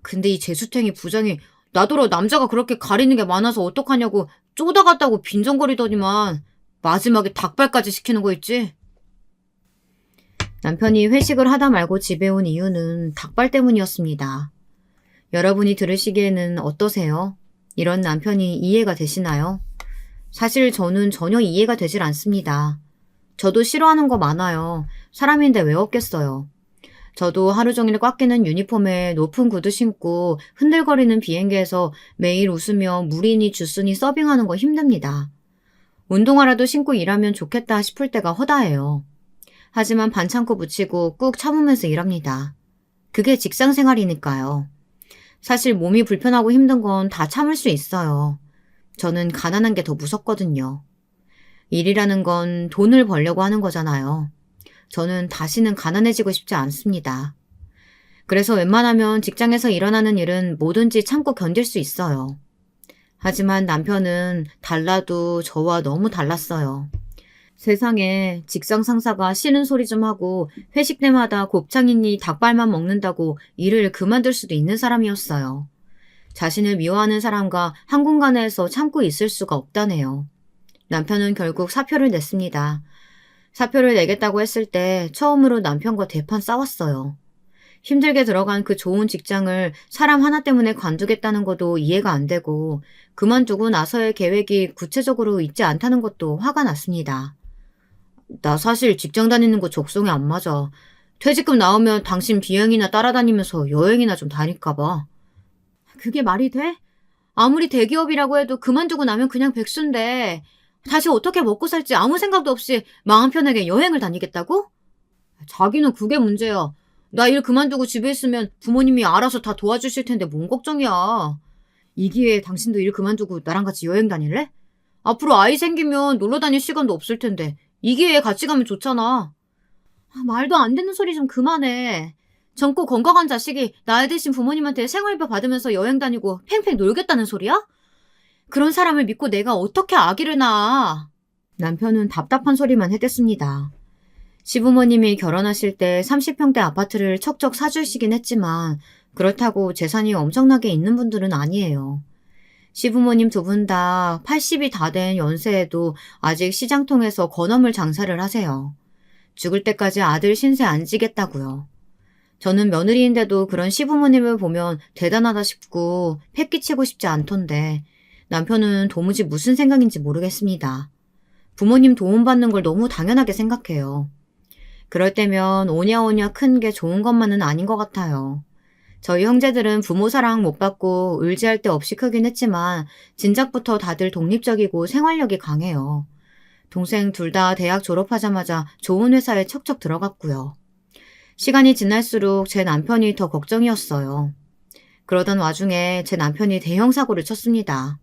근데 이 재수탱이 부장이 나더러 남자가 그렇게 가리는 게 많아서 어떡하냐고 쪼다갔다고 빈정거리더니만 마지막에 닭발까지 시키는 거 있지? 남편이 회식을 하다 말고 집에 온 이유는 닭발 때문이었습니다. 여러분이 들으시기에는 어떠세요? 이런 남편이 이해가 되시나요? 사실 저는 전혀 이해가 되질 않습니다. 저도 싫어하는 거 많아요. 사람인데 왜 없겠어요. 저도 하루 종일 꽉 끼는 유니폼에 높은 구두 신고 흔들거리는 비행기에서 매일 웃으며 물이니 주스니 서빙하는 거 힘듭니다. 운동화라도 신고 일하면 좋겠다 싶을 때가 허다해요. 하지만 반창고 붙이고 꾹 참으면서 일합니다. 그게 직장 생활이니까요. 사실 몸이 불편하고 힘든 건 다 참을 수 있어요. 저는 가난한 게 더 무섭거든요. 일이라는 건 돈을 벌려고 하는 거잖아요. 저는 다시는 가난해지고 싶지 않습니다. 그래서 웬만하면 직장에서 일어나는 일은 뭐든지 참고 견딜 수 있어요. 하지만 남편은 달라도 저와 너무 달랐어요. 세상에 직장 상사가 싫은 소리 좀 하고 회식 때마다 곱창이니 닭발만 먹는다고 일을 그만둘 수도 있는 사람이었어요. 자신을 미워하는 사람과 한 공간에서 참고 있을 수가 없다네요. 남편은 결국 사표를 냈습니다. 사표를 내겠다고 했을 때 처음으로 남편과 대판 싸웠어요. 힘들게 들어간 그 좋은 직장을 사람 하나 때문에 관두겠다는 것도 이해가 안 되고 그만두고 나서의 계획이 구체적으로 있지 않다는 것도 화가 났습니다. 나 사실 직장 다니는 거 적성에 안 맞아. 퇴직금 나오면 당신 비행이나 따라다니면서 여행이나 좀 다닐까 봐. 그게 말이 돼? 아무리 대기업이라고 해도 그만두고 나면 그냥 백수인데 다시 어떻게 먹고 살지 아무 생각도 없이 마음 편하게 여행을 다니겠다고? 자기는 그게 문제야. 나 일 그만두고 집에 있으면 부모님이 알아서 다 도와주실 텐데 뭔 걱정이야. 이 기회에 당신도 일 그만두고 나랑 같이 여행 다닐래? 앞으로 아이 생기면 놀러 다닐 시간도 없을 텐데 이 기회에 같이 가면 좋잖아. 말도 안 되는 소리 좀 그만해. 젊고 건강한 자식이 나이 드신 부모님한테 생활비 받으면서 여행 다니고 팽팽 놀겠다는 소리야? 그런 사람을 믿고 내가 어떻게 아기를 낳아? 남편은 답답한 소리만 해댔습니다. 시부모님이 결혼하실 때 30평대 아파트를 척척 사주시긴 했지만 그렇다고 재산이 엄청나게 있는 분들은 아니에요. 시부모님 두 분 다 80이 다 된 연세에도 아직 시장통에서 건어물 장사를 하세요. 죽을 때까지 아들 신세 안 지겠다고요. 저는 며느리인데도 그런 시부모님을 보면 대단하다 싶고 패기치고 싶지 않던데 남편은 도무지 무슨 생각인지 모르겠습니다. 부모님 도움받는 걸 너무 당연하게 생각해요. 그럴 때면 오냐오냐 큰 게 좋은 것만은 아닌 것 같아요. 저희 형제들은 부모 사랑 못 받고 의지할 데 없이 크긴 했지만 진작부터 다들 독립적이고 생활력이 강해요. 동생 둘 다 대학 졸업하자마자 좋은 회사에 척척 들어갔고요. 시간이 지날수록 제 남편이 더 걱정이었어요. 그러던 와중에 제 남편이 대형 사고를 쳤습니다.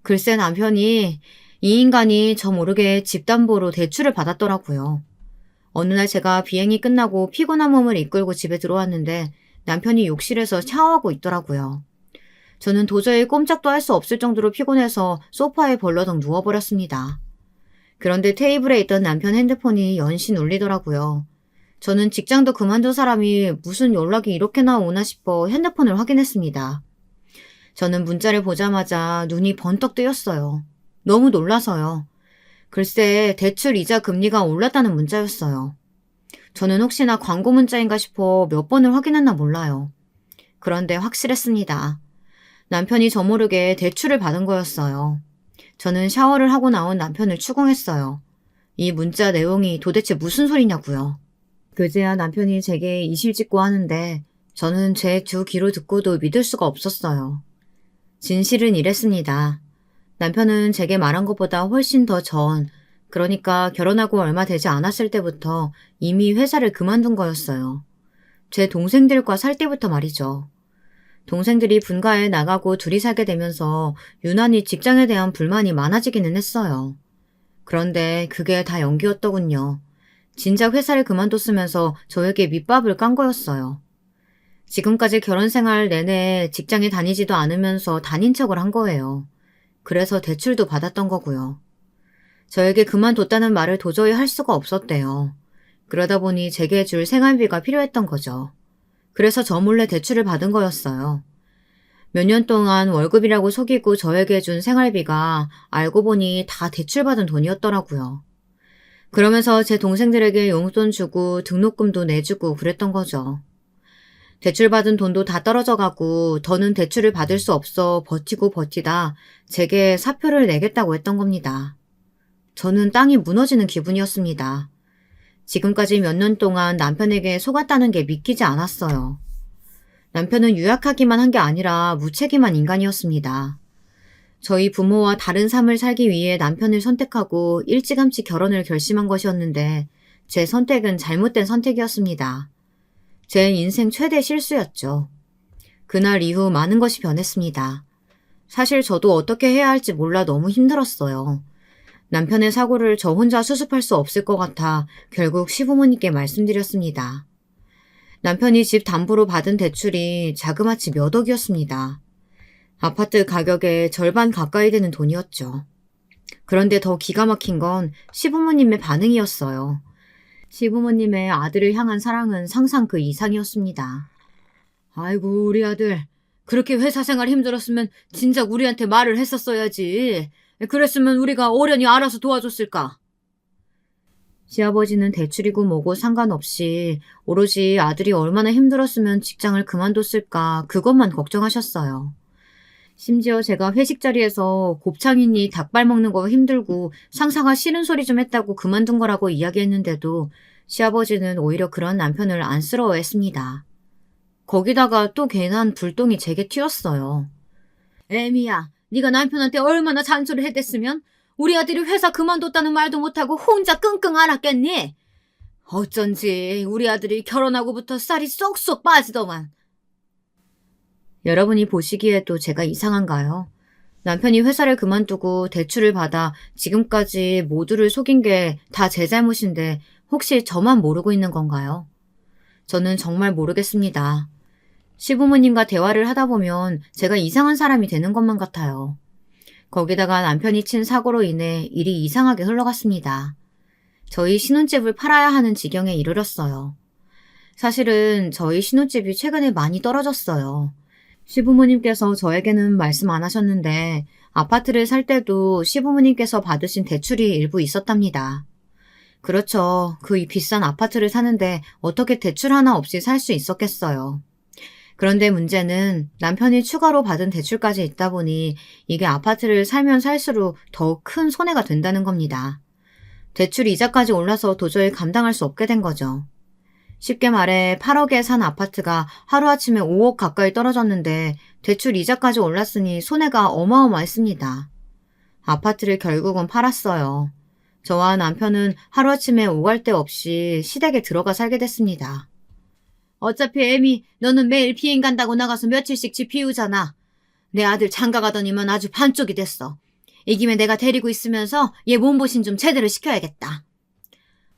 글쎄 남편이 이 인간이 저 모르게 집담보로 대출을 받았더라고요. 어느 날 제가 비행이 끝나고 피곤한 몸을 이끌고 집에 들어왔는데 남편이 욕실에서 샤워하고 있더라고요. 저는 도저히 꼼짝도 할 수 없을 정도로 피곤해서 소파에 벌러덩 누워버렸습니다. 그런데 테이블에 있던 남편 핸드폰이 연신 울리더라고요. 저는 직장도 그만둔 사람이 무슨 연락이 이렇게나 오나 싶어 핸드폰을 확인했습니다. 저는 문자를 보자마자 눈이 번떡 뜨였어요. 너무 놀라서요. 글쎄 대출 이자 금리가 올랐다는 문자였어요. 저는 혹시나 광고 문자인가 싶어 몇 번을 확인했나 몰라요. 그런데 확실했습니다. 남편이 저 모르게 대출을 받은 거였어요. 저는 샤워를 하고 나온 남편을 추궁했어요. 이 문자 내용이 도대체 무슨 소리냐고요. 그제야 남편이 제게 이실직고 하는데 저는 제 두 귀로 듣고도 믿을 수가 없었어요. 진실은 이랬습니다. 남편은 제게 말한 것보다 훨씬 더 전, 그러니까 결혼하고 얼마 되지 않았을 때부터 이미 회사를 그만둔 거였어요. 제 동생들과 살 때부터 말이죠. 동생들이 분가에 나가고 둘이 살게 되면서 유난히 직장에 대한 불만이 많아지기는 했어요. 그런데 그게 다 연기였더군요. 진작 회사를 그만뒀으면서 저에게 밑밥을 깐 거였어요. 지금까지 결혼 생활 내내 직장에 다니지도 않으면서 다닌 척을 한 거예요. 그래서 대출도 받았던 거고요. 저에게 그만뒀다는 말을 도저히 할 수가 없었대요. 그러다 보니 제게 줄 생활비가 필요했던 거죠. 그래서 저 몰래 대출을 받은 거였어요. 몇 년 동안 월급이라고 속이고 저에게 준 생활비가 알고 보니 다 대출받은 돈이었더라고요. 그러면서 제 동생들에게 용돈 주고 등록금도 내주고 그랬던 거죠. 대출받은 돈도 다 떨어져 가고 더는 대출을 받을 수 없어 버티고 버티다 제게 사표를 내겠다고 했던 겁니다. 저는 땅이 무너지는 기분이었습니다. 지금까지 몇 년 동안 남편에게 속았다는 게 믿기지 않았어요. 남편은 유약하기만 한 게 아니라 무책임한 인간이었습니다. 저희 부모와 다른 삶을 살기 위해 남편을 선택하고 일찌감치 결혼을 결심한 것이었는데 제 선택은 잘못된 선택이었습니다. 제 인생 최대 실수였죠. 그날 이후 많은 것이 변했습니다. 사실 저도 어떻게 해야 할지 몰라 너무 힘들었어요. 남편의 사고를 저 혼자 수습할 수 없을 것 같아 결국 시부모님께 말씀드렸습니다. 남편이 집 담보로 받은 대출이 자그마치 몇 억이었습니다. 아파트 가격의 절반 가까이 되는 돈이었죠. 그런데 더 기가 막힌 건 시부모님의 반응이었어요. 시부모님의 아들을 향한 사랑은 상상 그 이상이었습니다. 아이고, 우리 아들. 그렇게 회사 생활 힘들었으면 진작 우리한테 말을 했었어야지. 그랬으면 우리가 어련히 알아서 도와줬을까. 시아버지는 대출이고 뭐고 상관없이 오로지 아들이 얼마나 힘들었으면 직장을 그만뒀을까 그것만 걱정하셨어요. 심지어 제가 회식 자리에서 곱창이니 닭발 먹는 거 힘들고 상사가 싫은 소리 좀 했다고 그만둔 거라고 이야기했는데도 시아버지는 오히려 그런 남편을 안쓰러워했습니다. 거기다가 또 괜한 불똥이 제게 튀었어요. 애미야, 네가 남편한테 얼마나 잔소리를 했댔으면 우리 아들이 회사 그만뒀다는 말도 못하고 혼자 끙끙 앓았겠니? 어쩐지 우리 아들이 결혼하고부터 쌀이 쏙쏙 빠지더만. 여러분이 보시기에도 제가 이상한가요? 남편이 회사를 그만두고 대출을 받아 지금까지 모두를 속인 게 다 제 잘못인데 혹시 저만 모르고 있는 건가요? 저는 정말 모르겠습니다. 시부모님과 대화를 하다 보면 제가 이상한 사람이 되는 것만 같아요. 거기다가 남편이 친 사고로 인해 일이 이상하게 흘러갔습니다. 저희 신혼집을 팔아야 하는 지경에 이르렀어요. 사실은 저희 신혼집이 최근에 많이 떨어졌어요. 시부모님께서 저에게는 말씀 안 하셨는데 아파트를 살 때도 시부모님께서 받으신 대출이 일부 있었답니다. 그렇죠. 그 비싼 아파트를 사는데 어떻게 대출 하나 없이 살 수 있었겠어요. 그런데 문제는 남편이 추가로 받은 대출까지 있다 보니 이게 아파트를 살면 살수록 더 큰 손해가 된다는 겁니다. 대출 이자까지 올라서 도저히 감당할 수 없게 된 거죠. 쉽게 말해 8억에 산 아파트가 하루아침에 5억 가까이 떨어졌는데 대출 이자까지 올랐으니 손해가 어마어마했습니다. 아파트를 결국은 팔았어요. 저와 남편은 하루아침에 오갈 데 없이 시댁에 들어가 살게 됐습니다. 어차피 애미 너는 매일 비행 간다고 나가서 며칠씩 집 비우잖아. 내 아들 장가 가더니만 아주 반쪽이 됐어. 이 김에 내가 데리고 있으면서 얘 몸보신 좀 제대로 시켜야겠다.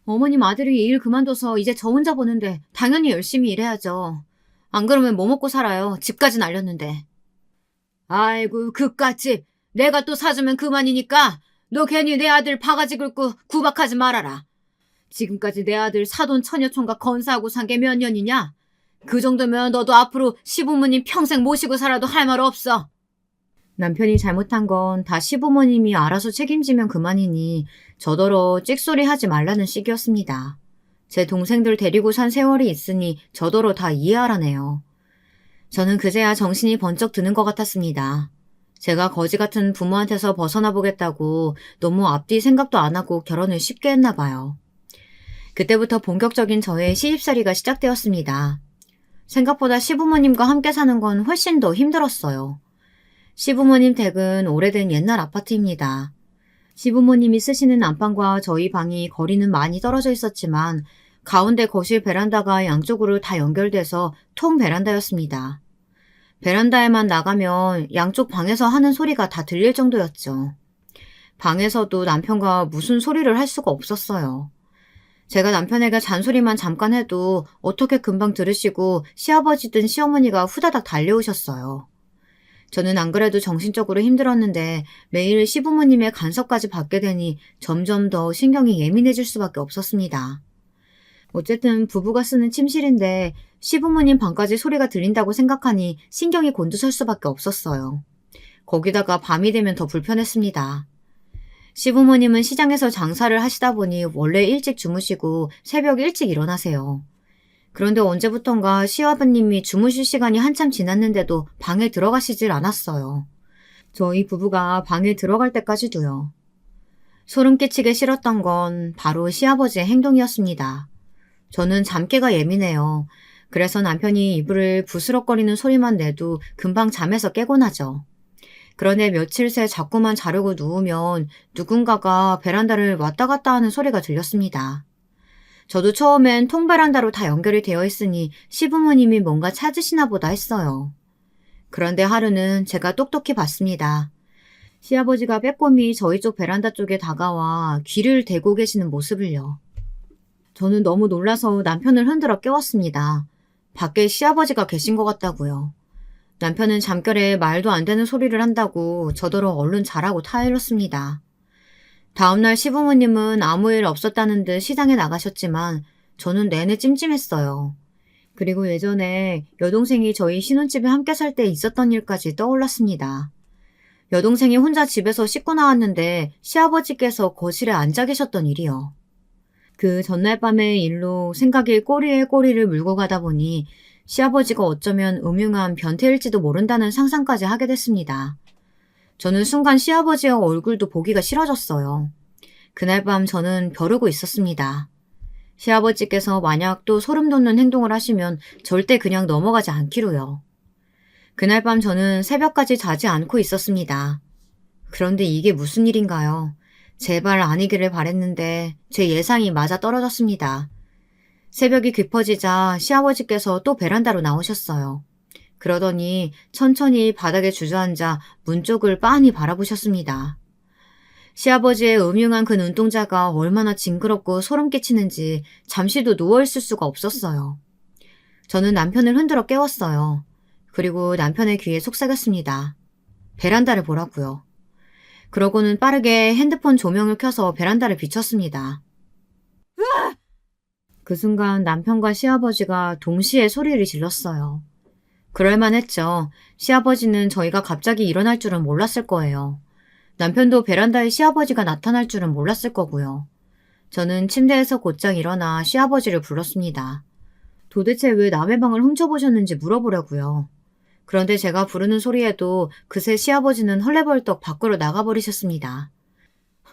어머님 아들이 일 그만둬서 이제 저 혼자 보는데 당연히 열심히 일해야죠. 안 그러면 뭐 먹고 살아요. 집까지 날렸는데. 아이고 그깟집 내가 또 사주면 그만이니까 너 괜히 내 아들 바가지 긁고 구박하지 말아라. 지금까지 내 아들 사돈 처녀총각 건사하고 산 게 몇 년이냐? 그 정도면 너도 앞으로 시부모님 평생 모시고 살아도 할 말 없어. 남편이 잘못한 건 다 시부모님이 알아서 책임지면 그만이니 저더러 찍소리 하지 말라는 식이었습니다. 제 동생들 데리고 산 세월이 있으니 저더러 다 이해하라네요. 저는 그제야 정신이 번쩍 드는 것 같았습니다. 제가 거지 같은 부모한테서 벗어나 보겠다고 너무 앞뒤 생각도 안 하고 결혼을 쉽게 했나 봐요. 그때부터 본격적인 저의 시집살이가 시작되었습니다. 생각보다 시부모님과 함께 사는 건 훨씬 더 힘들었어요. 시부모님 댁은 오래된 옛날 아파트입니다. 시부모님이 쓰시는 안방과 저희 방이 거리는 많이 떨어져 있었지만 가운데 거실 베란다가 양쪽으로 다 연결돼서 통 베란다였습니다. 베란다에만 나가면 양쪽 방에서 하는 소리가 다 들릴 정도였죠. 방에서도 남편과 무슨 소리를 할 수가 없었어요. 제가 남편에게 잔소리만 잠깐 해도 어떻게 금방 들으시고 시아버지든 시어머니가 후다닥 달려오셨어요. 저는 안 그래도 정신적으로 힘들었는데 매일 시부모님의 간섭까지 받게 되니 점점 더 신경이 예민해질 수밖에 없었습니다. 어쨌든 부부가 쓰는 침실인데 시부모님 방까지 소리가 들린다고 생각하니 신경이 곤두설 수밖에 없었어요. 거기다가 밤이 되면 더 불편했습니다. 시부모님은 시장에서 장사를 하시다 보니 원래 일찍 주무시고 새벽 일찍 일어나세요. 그런데 언제부턴가 시아버님이 주무실 시간이 한참 지났는데도 방에 들어가시질 않았어요. 저희 부부가 방에 들어갈 때까지도요. 소름 끼치게 싫었던 건 바로 시아버지의 행동이었습니다. 저는 잠깨가 예민해요. 그래서 남편이 이불을 부스럭거리는 소리만 내도 금방 잠에서 깨곤 하죠. 그런데 며칠 새 자꾸만 자려고 누우면 누군가가 베란다를 왔다 갔다 하는 소리가 들렸습니다. 저도 처음엔 통베란다로 다 연결이 되어 있으니 시부모님이 뭔가 찾으시나 보다 했어요. 그런데 하루는 제가 똑똑히 봤습니다. 시아버지가 빼꼼히 저희 쪽 베란다 쪽에 다가와 귀를 대고 계시는 모습을요. 저는 너무 놀라서 남편을 흔들어 깨웠습니다. 밖에 시아버지가 계신 것 같다고요. 남편은 잠결에 말도 안 되는 소리를 한다고 저더러 얼른 자라고 타일렀습니다. 다음날 시부모님은 아무 일 없었다는 듯 시장에 나가셨지만 저는 내내 찜찜했어요. 그리고 예전에 여동생이 저희 신혼집에 함께 살 때 있었던 일까지 떠올랐습니다. 여동생이 혼자 집에서 씻고 나왔는데 시아버지께서 거실에 앉아 계셨던 일이요. 그 전날 밤의 일로 생각이 꼬리에 꼬리를 물고 가다 보니 시아버지가 어쩌면 음흉한 변태일지도 모른다는 상상까지 하게 됐습니다. 저는 순간 시아버지의 얼굴도 보기가 싫어졌어요. 그날 밤 저는 벼르고 있었습니다. 시아버지께서 만약 또 소름 돋는 행동을 하시면 절대 그냥 넘어가지 않기로요. 그날 밤 저는 새벽까지 자지 않고 있었습니다. 그런데 이게 무슨 일인가요? 제발 아니기를 바랬는데 제 예상이 맞아 떨어졌습니다. 새벽이 깊어지자 시아버지께서 또 베란다로 나오셨어요. 그러더니 천천히 바닥에 주저앉아 문 쪽을 빤히 바라보셨습니다. 시아버지의 음흉한 그 눈동자가 얼마나 징그럽고 소름 끼치는지 잠시도 누워있을 수가 없었어요. 저는 남편을 흔들어 깨웠어요. 그리고 남편의 귀에 속삭였습니다. 베란다를 보라고요. 그러고는 빠르게 핸드폰 조명을 켜서 베란다를 비췄습니다. 그 순간 남편과 시아버지가 동시에 소리를 질렀어요. 그럴만했죠. 시아버지는 저희가 갑자기 일어날 줄은 몰랐을 거예요. 남편도 베란다에 시아버지가 나타날 줄은 몰랐을 거고요. 저는 침대에서 곧장 일어나 시아버지를 불렀습니다. 도대체 왜 남의 방을 훔쳐보셨는지 물어보려고요. 그런데 제가 부르는 소리에도 그새 시아버지는 헐레벌떡 밖으로 나가버리셨습니다.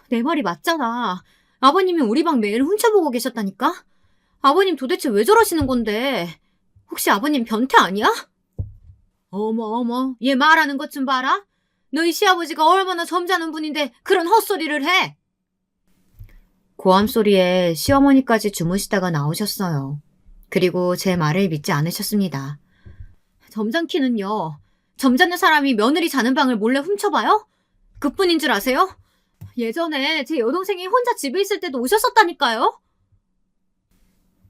내 말이 맞잖아. 아버님이 우리 방 매일 훔쳐보고 계셨다니까? 아버님 도대체 왜 저러시는 건데? 혹시 아버님 변태 아니야? 어머, 얘 말하는 것 좀 봐라. 너희 시아버지가 얼마나 점잖은 분인데 그런 헛소리를 해. 고함 소리에 시어머니까지 주무시다가 나오셨어요. 그리고 제 말을 믿지 않으셨습니다. 점잖기는요. 점잖은 사람이 며느리 자는 방을 몰래 훔쳐봐요? 그뿐인 줄 아세요? 예전에 제 여동생이 혼자 집에 있을 때도 오셨었다니까요.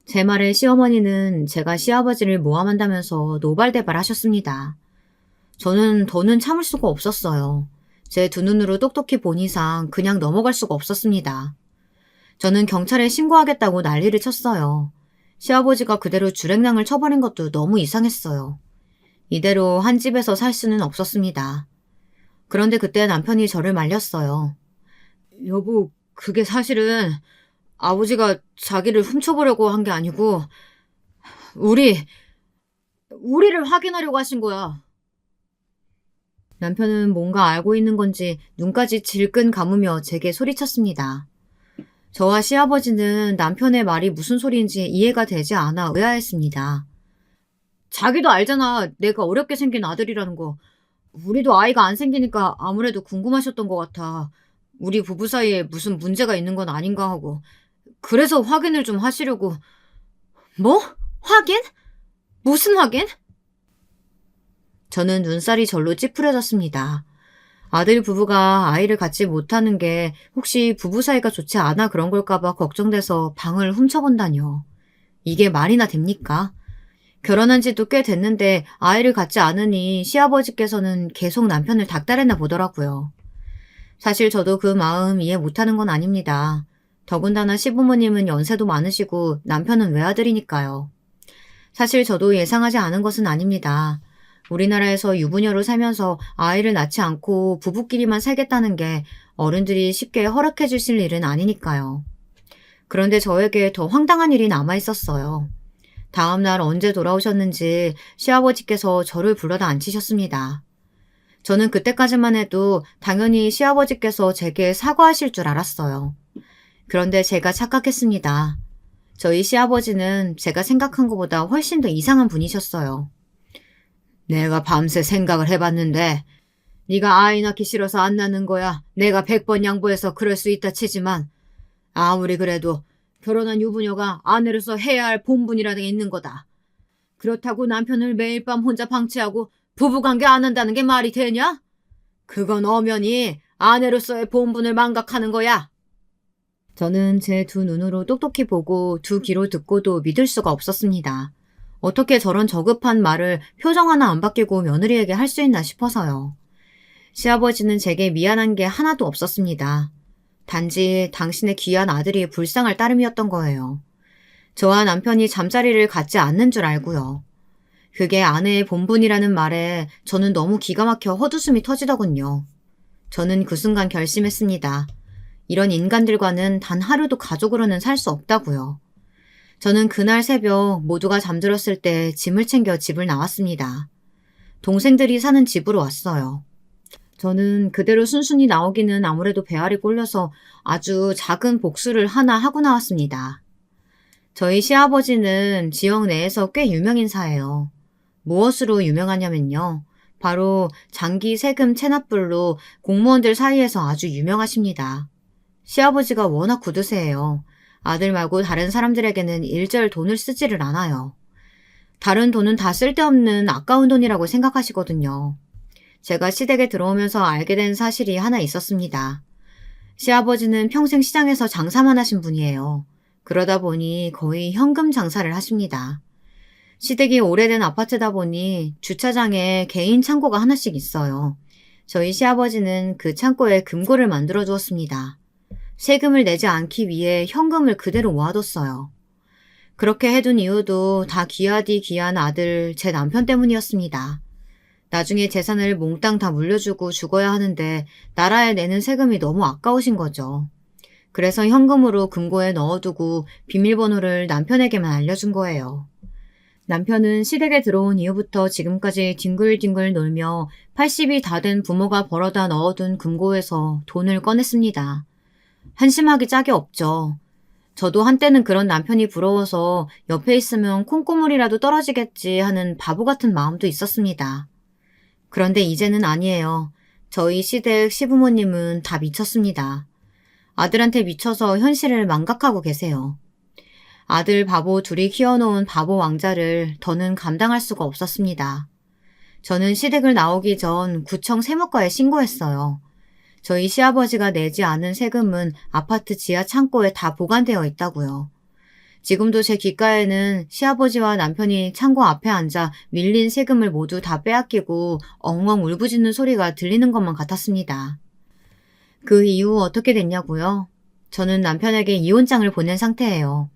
제 말에 시어머니는 제가 시아버지를 모함한다면서 노발대발 하셨습니다. 저는 더는 참을 수가 없었어요. 제 두 눈으로 똑똑히 본 이상 그냥 넘어갈 수가 없었습니다. 저는 경찰에 신고하겠다고 난리를 쳤어요. 시아버지가 그대로 줄행랑을 쳐버린 것도 너무 이상했어요. 이대로 한 집에서 살 수는 없었습니다. 그런데 그때 남편이 저를 말렸어요. 여보, 그게 사실은 아버지가 자기를 훔쳐보려고 한 게 아니고 우리를 확인하려고 하신 거야. 남편은 뭔가 알고 있는 건지 눈까지 질끈 감으며 제게 소리쳤습니다. 저와 시아버지는 남편의 말이 무슨 소리인지 이해가 되지 않아 의아했습니다. 자기도 알잖아. 내가 어렵게 생긴 아들이라는 거. 우리도 아이가 안 생기니까 아무래도 궁금하셨던 것 같아. 우리 부부 사이에 무슨 문제가 있는 건 아닌가 하고. 그래서 확인을 좀 하시려고. 뭐? 확인? 무슨 확인? 저는 눈살이 절로 찌푸려졌습니다. 아들 부부가 아이를 갖지 못하는 게 혹시 부부 사이가 좋지 않아 그런 걸까봐 걱정돼서 방을 훔쳐본다뇨. 이게 말이나 됩니까? 결혼한 지도 꽤 됐는데 아이를 갖지 않으니 시아버지께서는 계속 남편을 닥달했나 보더라고요. 사실 저도 그 마음 이해 못하는 건 아닙니다. 더군다나 시부모님은 연세도 많으시고 남편은 외아들이니까요. 사실 저도 예상하지 않은 것은 아닙니다. 우리나라에서 유부녀로 살면서 아이를 낳지 않고 부부끼리만 살겠다는 게 어른들이 쉽게 허락해 주실 일은 아니니까요. 그런데 저에게 더 황당한 일이 남아 있었어요. 다음날 언제 돌아오셨는지 시아버지께서 저를 불러다 앉히셨습니다. 저는 그때까지만 해도 당연히 시아버지께서 제게 사과하실 줄 알았어요. 그런데 제가 착각했습니다. 저희 시아버지는 제가 생각한 것보다 훨씬 더 이상한 분이셨어요. 내가 밤새 생각을 해봤는데 네가 아이 낳기 싫어서 안 낳는 거야. 내가 100번 양보해서 그럴 수 있다 치지만 아무리 그래도 결혼한 유부녀가 아내로서 해야 할 본분이라는 게 있는 거다. 그렇다고 남편을 매일 밤 혼자 방치하고 부부관계 안 한다는 게 말이 되냐? 그건 엄연히 아내로서의 본분을 망각하는 거야. 저는 제 두 눈으로 똑똑히 보고 두 귀로 듣고도 믿을 수가 없었습니다. 어떻게 저런 저급한 말을 표정 하나 안 바뀌고 며느리에게 할 수 있나 싶어서요. 시아버지는 제게 미안한 게 하나도 없었습니다. 단지 당신의 귀한 아들이 불쌍할 따름이었던 거예요. 저와 남편이 잠자리를 갖지 않는 줄 알고요. 그게 아내의 본분이라는 말에 저는 너무 기가 막혀 헛웃음이 터지더군요. 저는 그 순간 결심했습니다. 이런 인간들과는 단 하루도 가족으로는 살 수 없다고요. 저는 그날 새벽 모두가 잠들었을 때 짐을 챙겨 집을 나왔습니다. 동생들이 사는 집으로 왔어요. 저는 그대로 순순히 나오기는 아무래도 배알이 꼴려서 아주 작은 복수를 하나 하고 나왔습니다. 저희 시아버지는 지역 내에서 꽤 유명인사예요. 무엇으로 유명하냐면요. 바로 장기 세금 체납불로 공무원들 사이에서 아주 유명하십니다. 시아버지가 워낙 구두세예요. 아들 말고 다른 사람들에게는 일절 돈을 쓰지를 않아요. 다른 돈은 다 쓸데없는 아까운 돈이라고 생각하시거든요. 제가 시댁에 들어오면서 알게 된 사실이 하나 있었습니다. 시아버지는 평생 시장에서 장사만 하신 분이에요. 그러다 보니 거의 현금 장사를 하십니다. 시댁이 오래된 아파트다 보니 주차장에 개인 창고가 하나씩 있어요. 저희 시아버지는 그 창고에 금고를 만들어 두었습니다. 세금을 내지 않기 위해 현금을 그대로 모아뒀어요. 그렇게 해둔 이유도 다 귀하디 귀한 아들 제 남편 때문이었습니다. 나중에 재산을 몽땅 다 물려주고 죽어야 하는데 나라에 내는 세금이 너무 아까우신 거죠. 그래서 현금으로 금고에 넣어두고 비밀번호를 남편에게만 알려준 거예요. 남편은 시댁에 들어온 이후부터 지금까지 뒹굴뒹굴 놀며 80이 다 된 부모가 벌어다 넣어둔 금고에서 돈을 꺼냈습니다. 한심하기 짝이 없죠. 저도 한때는 그런 남편이 부러워서 옆에 있으면 콩고물이라도 떨어지겠지 하는 바보 같은 마음도 있었습니다. 그런데 이제는 아니에요. 저희 시댁 시부모님은 다 미쳤습니다. 아들한테 미쳐서 현실을 망각하고 계세요. 아들 바보 둘이 키워놓은 바보 왕자를 더는 감당할 수가 없었습니다. 저는 시댁을 나오기 전 구청 세무과에 신고했어요. 저희 시아버지가 내지 않은 세금은 아파트 지하 창고에 다 보관되어 있다고요. 지금도 제 귓가에는 시아버지와 남편이 창고 앞에 앉아 밀린 세금을 모두 다 빼앗기고 엉엉 울부짖는 소리가 들리는 것만 같았습니다. 그 이후 어떻게 됐냐고요? 저는 남편에게 이혼장을 보낸 상태예요.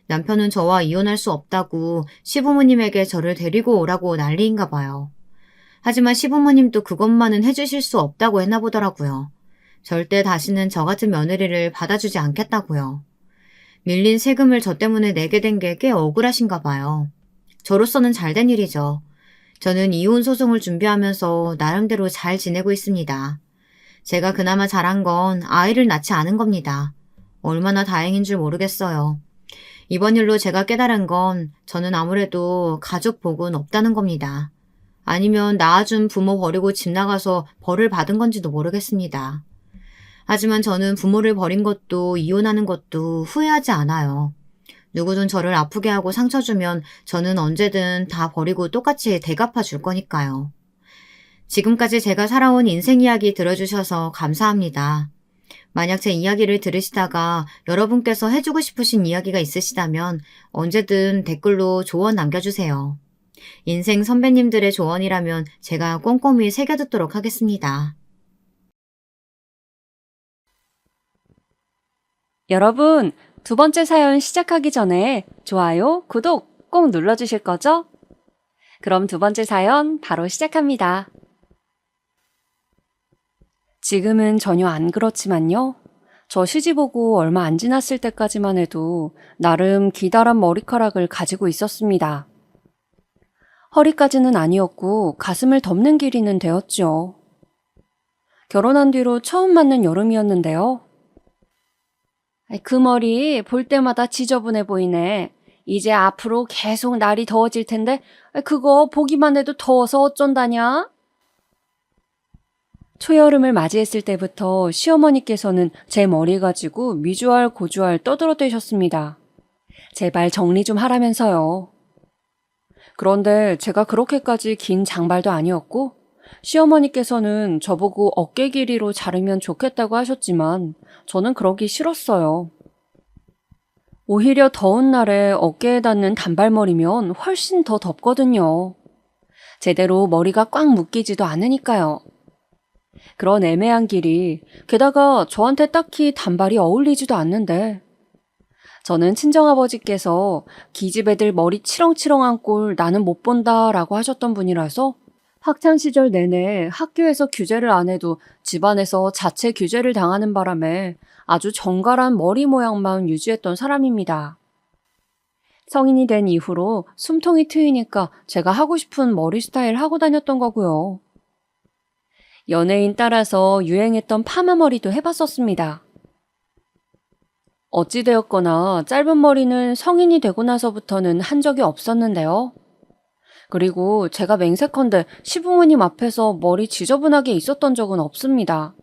남편은 저와 이혼할 수 없다고 시부모님에게 저를 데리고 오라고 난리인가 봐요. 하지만 시부모님도 그것만은 해주실 수 없다고 했나 보더라고요. 절대 다시는 저 같은 며느리를 받아주지 않겠다고요. 밀린 세금을 저 때문에 내게 된 게 꽤 억울하신가 봐요. 저로서는 잘된 일이죠. 저는 이혼 소송을 준비하면서 나름대로 잘 지내고 있습니다. 제가 그나마 잘한 건 아이를 낳지 않은 겁니다. 얼마나 다행인 줄 모르겠어요. 이번 일로 제가 깨달은 건 저는 아무래도 가족 복은 없다는 겁니다. 아니면 낳아준 부모 버리고 집 나가서 벌을 받은 건지도 모르겠습니다. 하지만 저는 부모를 버린 것도 이혼하는 것도 후회하지 않아요. 누구든 저를 아프게 하고 상처 주면 저는 언제든 다 버리고 똑같이 대갚아 줄 거니까요. 지금까지 제가 살아온 인생 이야기 들어주셔서 감사합니다. 만약 제 이야기를 들으시다가 여러분께서 해주고 싶으신 이야기가 있으시다면 언제든 댓글로 조언 남겨주세요. 인생 선배님들의 조언이라면 제가 꼼꼼히 새겨듣도록 하겠습니다. 여러분, 두 번째 사연 시작하기 전에 좋아요, 구독 꼭 눌러주실 거죠? 그럼 두 번째 사연 바로 시작합니다. 지금은 전혀 안 그렇지만요. 저 시집 오고 얼마 안 지났을 때까지만 해도 나름 기다란 머리카락을 가지고 있었습니다. 허리까지는 아니었고 가슴을 덮는 길이는 되었죠. 결혼한 뒤로 처음 맞는 여름이었는데요. 그 머리 볼 때마다 지저분해 보이네. 이제 앞으로 계속 날이 더워질 텐데 그거 보기만 해도 더워서 어쩐다냐? 초여름을 맞이했을 때부터 시어머니께서는 제 머리 가지고 미주알 고주알 떠들어대셨습니다. 제발 정리 좀 하라면서요. 그런데 제가 그렇게까지 긴 장발도 아니었고, 시어머니께서는 저보고 어깨 길이로 자르면 좋겠다고 하셨지만, 저는 그러기 싫었어요. 오히려 더운 날에 어깨에 닿는 단발머리면 훨씬 더 덥거든요. 제대로 머리가 꽉 묶이지도 않으니까요. 그런 애매한 길이, 게다가 저한테 딱히 단발이 어울리지도 않는데, 저는 친정아버지께서 기집애들 머리 치렁치렁한 꼴 나는 못 본다 라고 하셨던 분이라서 학창시절 내내 학교에서 규제를 안 해도 집안에서 자체 규제를 당하는 바람에 아주 정갈한 머리 모양만 유지했던 사람입니다. 성인이 된 이후로 숨통이 트이니까 제가 하고 싶은 머리 스타일 하고 다녔던 거고요. 연예인 따라서 유행했던 파마머리도 해봤었습니다. 어찌되었거나 짧은 머리는 성인이 되고 나서부터는 한 적이 없었는데요. 그리고 제가 맹세컨대 시부모님 앞에서 머리 지저분하게 있었던 적은 없습니다.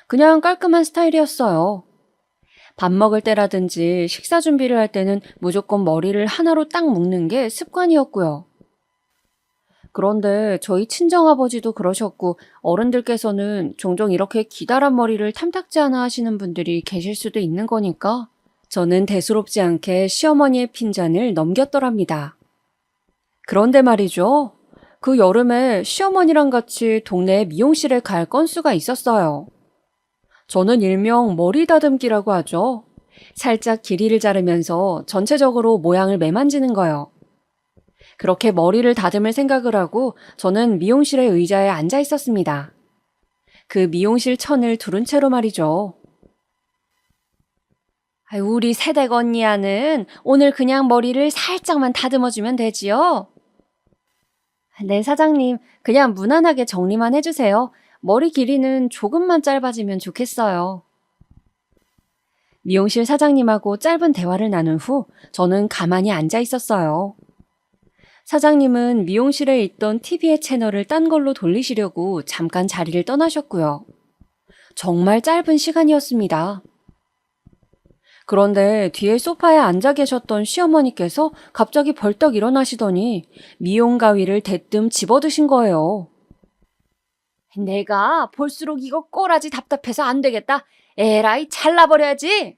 그냥 깔끔한 스타일이었어요. 밥 먹을 때라든지 식사 준비를 할 때는 무조건 머리를 하나로 딱 묶는 게 습관이었고요. 그런데 저희 친정아버지도 그러셨고 어른들께서는 종종 이렇게 기다란 머리를 탐탁지 않아 하시는 분들이 계실 수도 있는 거니까 저는 대수롭지 않게 시어머니의 핀잔을 넘겼더랍니다. 그런데 말이죠. 그 여름에 시어머니랑 같이 동네 미용실에 갈 건수가 있었어요. 저는 일명 머리 다듬기라고 하죠. 살짝 길이를 자르면서 전체적으로 모양을 매만지는 거요. 그렇게 머리를 다듬을 생각을 하고 저는 미용실의 의자에 앉아 있었습니다. 그 미용실 천을 두른 채로 말이죠. 우리 새댁 언니야는 오늘 그냥 머리를 살짝만 다듬어주면 되지요? 네, 사장님. 그냥 무난하게 정리만 해주세요. 머리 길이는 조금만 짧아지면 좋겠어요. 미용실 사장님하고 짧은 대화를 나눈 후 저는 가만히 앉아 있었어요. 사장님은 미용실에 있던 TV의 채널을 딴 걸로 돌리시려고 잠깐 자리를 떠나셨고요. 정말 짧은 시간이었습니다. 그런데 뒤에 소파에 앉아 계셨던 시어머니께서 갑자기 벌떡 일어나시더니 미용 가위를 대뜸 집어드신 거예요. 내가 볼수록 이거 꼬라지 답답해서 안 되겠다. 에라이 잘라버려야지.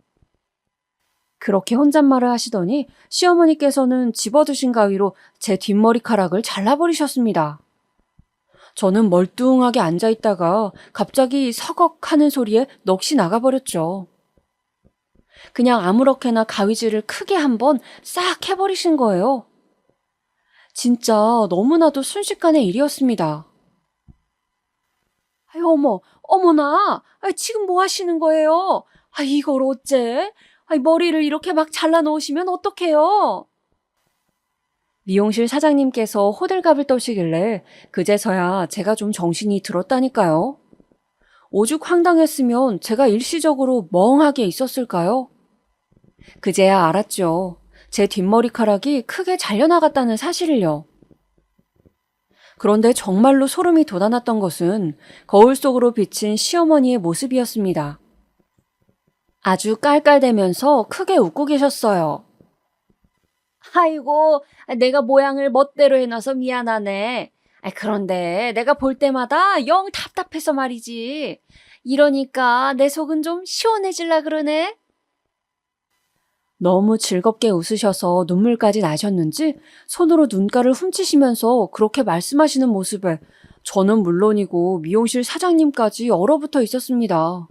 그렇게 혼잣말을 하시더니 시어머니께서는 집어드신 가위로 제 뒷머리카락을 잘라버리셨습니다. 저는 멀뚱하게 앉아있다가 갑자기 서걱 하는 소리에 넋이 나가버렸죠. 그냥 아무렇게나 가위질을 크게 한번 싹 해버리신 거예요. 진짜 너무나도 순식간의 일이었습니다. 어머나, 지금 뭐 하시는 거예요? 이걸 어째? 머리를 이렇게 막 잘라놓으시면 어떡해요? 미용실 사장님께서 호들갑을 떠시길래 그제서야 제가 좀 정신이 들었다니까요. 오죽 황당했으면 제가 일시적으로 멍하게 있었을까요? 그제야 알았죠. 제 뒷머리카락이 크게 잘려나갔다는 사실을요. 그런데 정말로 소름이 돋아났던 것은 거울 속으로 비친 시어머니의 모습이었습니다. 아주 깔깔대면서 크게 웃고 계셨어요. 아이고, 내가 모양을 멋대로 해놔서 미안하네. 그런데 내가 볼 때마다 영 답답해서 말이지. 이러니까 내 속은 좀 시원해질라 그러네. 너무 즐겁게 웃으셔서 눈물까지 나셨는지 손으로 눈가를 훔치시면서 그렇게 말씀하시는 모습에 저는 물론이고 미용실 사장님까지 얼어붙어 있었습니다.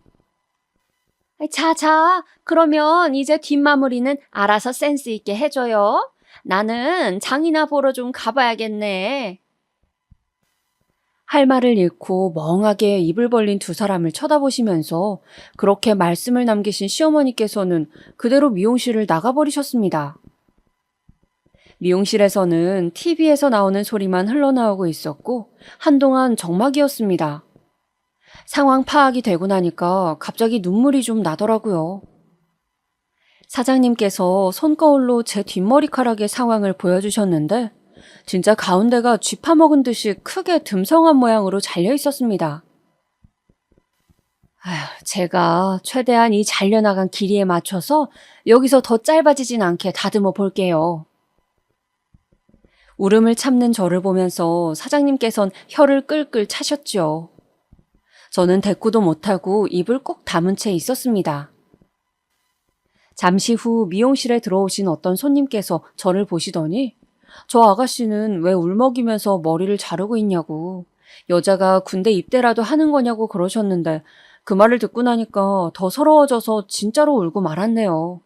자, 그러면 이제 뒷마무리는 알아서 센스 있게 해줘요. 나는 장이나 보러 좀 가봐야겠네. 할 말을 잃고 멍하게 입을 벌린 두 사람을 쳐다보시면서 그렇게 말씀을 남기신 시어머니께서는 그대로 미용실을 나가버리셨습니다. 미용실에서는 TV에서 나오는 소리만 흘러나오고 있었고 한동안 적막이었습니다. 상황 파악이 되고 나니까 갑자기 눈물이 좀 나더라고요. 사장님께서 손거울로 제 뒷머리카락의 상황을 보여주셨는데 진짜 가운데가 쥐 파먹은 듯이 크게 듬성한 모양으로 잘려 있었습니다. 제가 최대한 이 잘려나간 길이에 맞춰서 여기서 더 짧아지진 않게 다듬어 볼게요. 울음을 참는 저를 보면서 사장님께선 혀를 끌끌 차셨죠. 저는 대꾸도 못하고 입을 꼭 다문 채 있었습니다. 잠시 후 미용실에 들어오신 어떤 손님께서 저를 보시더니 저 아가씨는 왜 울먹이면서 머리를 자르고 있냐고, 여자가 군대 입대라도 하는 거냐고 그러셨는데 그 말을 듣고 나니까 더 서러워져서 진짜로 울고 말았네요.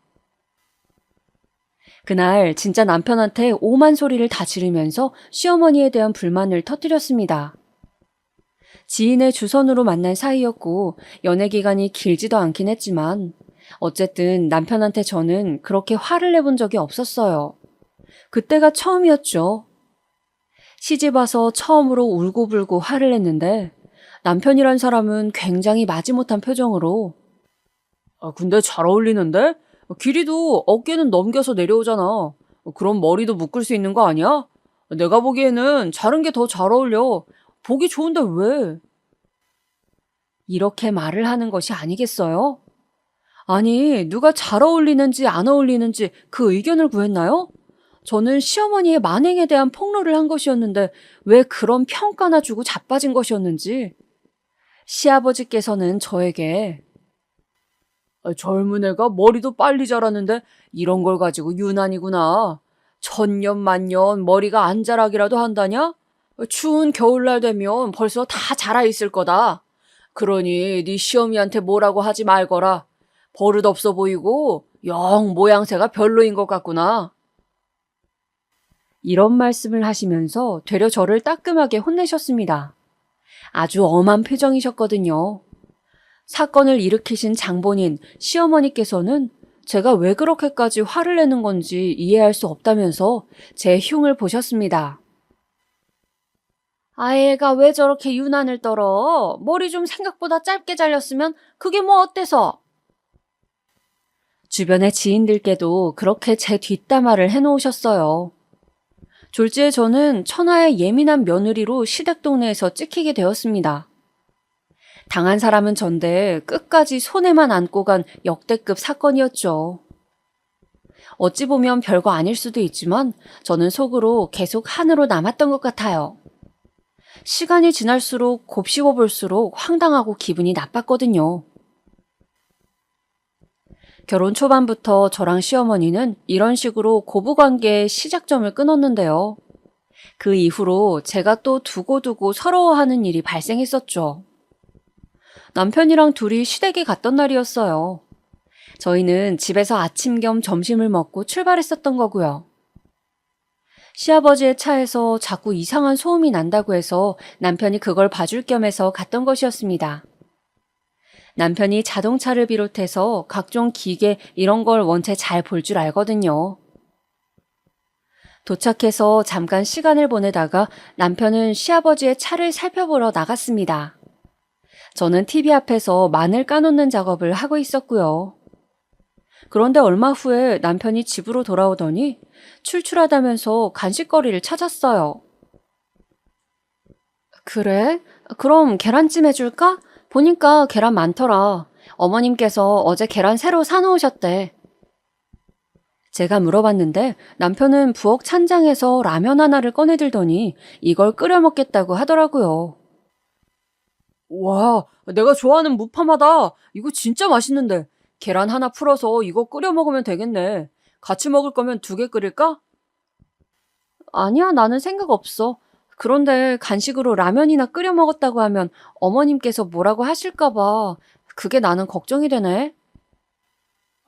그날 진짜 남편한테 오만 소리를 다 지르면서 시어머니에 대한 불만을 터뜨렸습니다. 지인의 주선으로 만난 사이였고 연애 기간이 길지도 않긴 했지만 어쨌든 남편한테 저는 그렇게 화를 내본 적이 없었어요. 그때가 처음이었죠. 시집 와서 처음으로 울고불고 화를 냈는데 남편이란 사람은 굉장히 마지못한 표정으로 근데 잘 어울리는데? 길이도 어깨는 넘겨서 내려오잖아. 그럼 머리도 묶을 수 있는 거 아니야? 내가 보기에는 자른 게 더 잘 어울려. 보기 좋은데 왜? 이렇게 말을 하는 것이 아니겠어요? 아니, 누가 잘 어울리는지 안 어울리는지 그 의견을 구했나요? 저는 시어머니의 만행에 대한 폭로를 한 것이었는데 왜 그런 평가나 주고 자빠진 것이었는지. 시아버지께서는 저에게 젊은 애가 머리도 빨리 자라는데 이런 걸 가지고 유난이구나. 천년만년 머리가 안 자라기라도 한다냐? 추운 겨울날 되면 벌써 다 자라 있을 거다. 그러니 네 시어미한테 뭐라고 하지 말거라. 버릇없어 보이고 영 모양새가 별로인 것 같구나. 이런 말씀을 하시면서 되려 저를 따끔하게 혼내셨습니다. 아주 엄한 표정이셨거든요. 사건을 일으키신 장본인 시어머니께서는 제가 왜 그렇게까지 화를 내는 건지 이해할 수 없다면서 제 흉을 보셨습니다. 아애가 왜 저렇게 유난을 떨어? 머리 좀 생각보다 짧게 잘렸으면 그게 뭐 어때서? 주변의 지인들께도 그렇게 제 뒷담화를 해놓으셨어요. 졸지에 저는 천하의 예민한 며느리로 시댁 동네에서 찍히게 되었습니다. 당한 사람은 전데 끝까지 손에만 안고 간 역대급 사건이었죠. 어찌 보면 별거 아닐 수도 있지만 저는 속으로 계속 한으로 남았던 것 같아요. 시간이 지날수록 곱씹어 볼수록 황당하고 기분이 나빴거든요. 결혼 초반부터 저랑 시어머니는 이런 식으로 고부관계의 시작점을 끊었는데요. 그 이후로 제가 또 두고두고 서러워하는 일이 발생했었죠. 남편이랑 둘이 시댁에 갔던 날이었어요. 저희는 집에서 아침 겸 점심을 먹고 출발했었던 거고요. 시아버지의 차에서 자꾸 이상한 소음이 난다고 해서 남편이 그걸 봐줄 겸해서 갔던 것이었습니다. 남편이 자동차를 비롯해서 각종 기계 이런 걸 원체 잘 볼 줄 알거든요. 도착해서 잠깐 시간을 보내다가 남편은 시아버지의 차를 살펴보러 나갔습니다. 저는 TV 앞에서 마늘 까놓는 작업을 하고 있었고요. 그런데 얼마 후에 남편이 집으로 돌아오더니 출출하다면서 간식거리를 찾았어요. 그래? 그럼 계란찜 해줄까? 보니까 계란 많더라. 어머님께서 어제 계란 새로 사놓으셨대. 제가 물어봤는데 남편은 부엌 찬장에서 라면 하나를 꺼내들더니 이걸 끓여 먹겠다고 하더라고요. 와, 내가 좋아하는 무파마다. 이거 진짜 맛있는데. 계란 하나 풀어서 이거 끓여 먹으면 되겠네. 같이 먹을 거면 2개 끓일까? 아니야, 나는 생각 없어. 그런데 간식으로 라면이나 끓여 먹었다고 하면 어머님께서 뭐라고 하실까 봐. 그게 나는 걱정이 되네.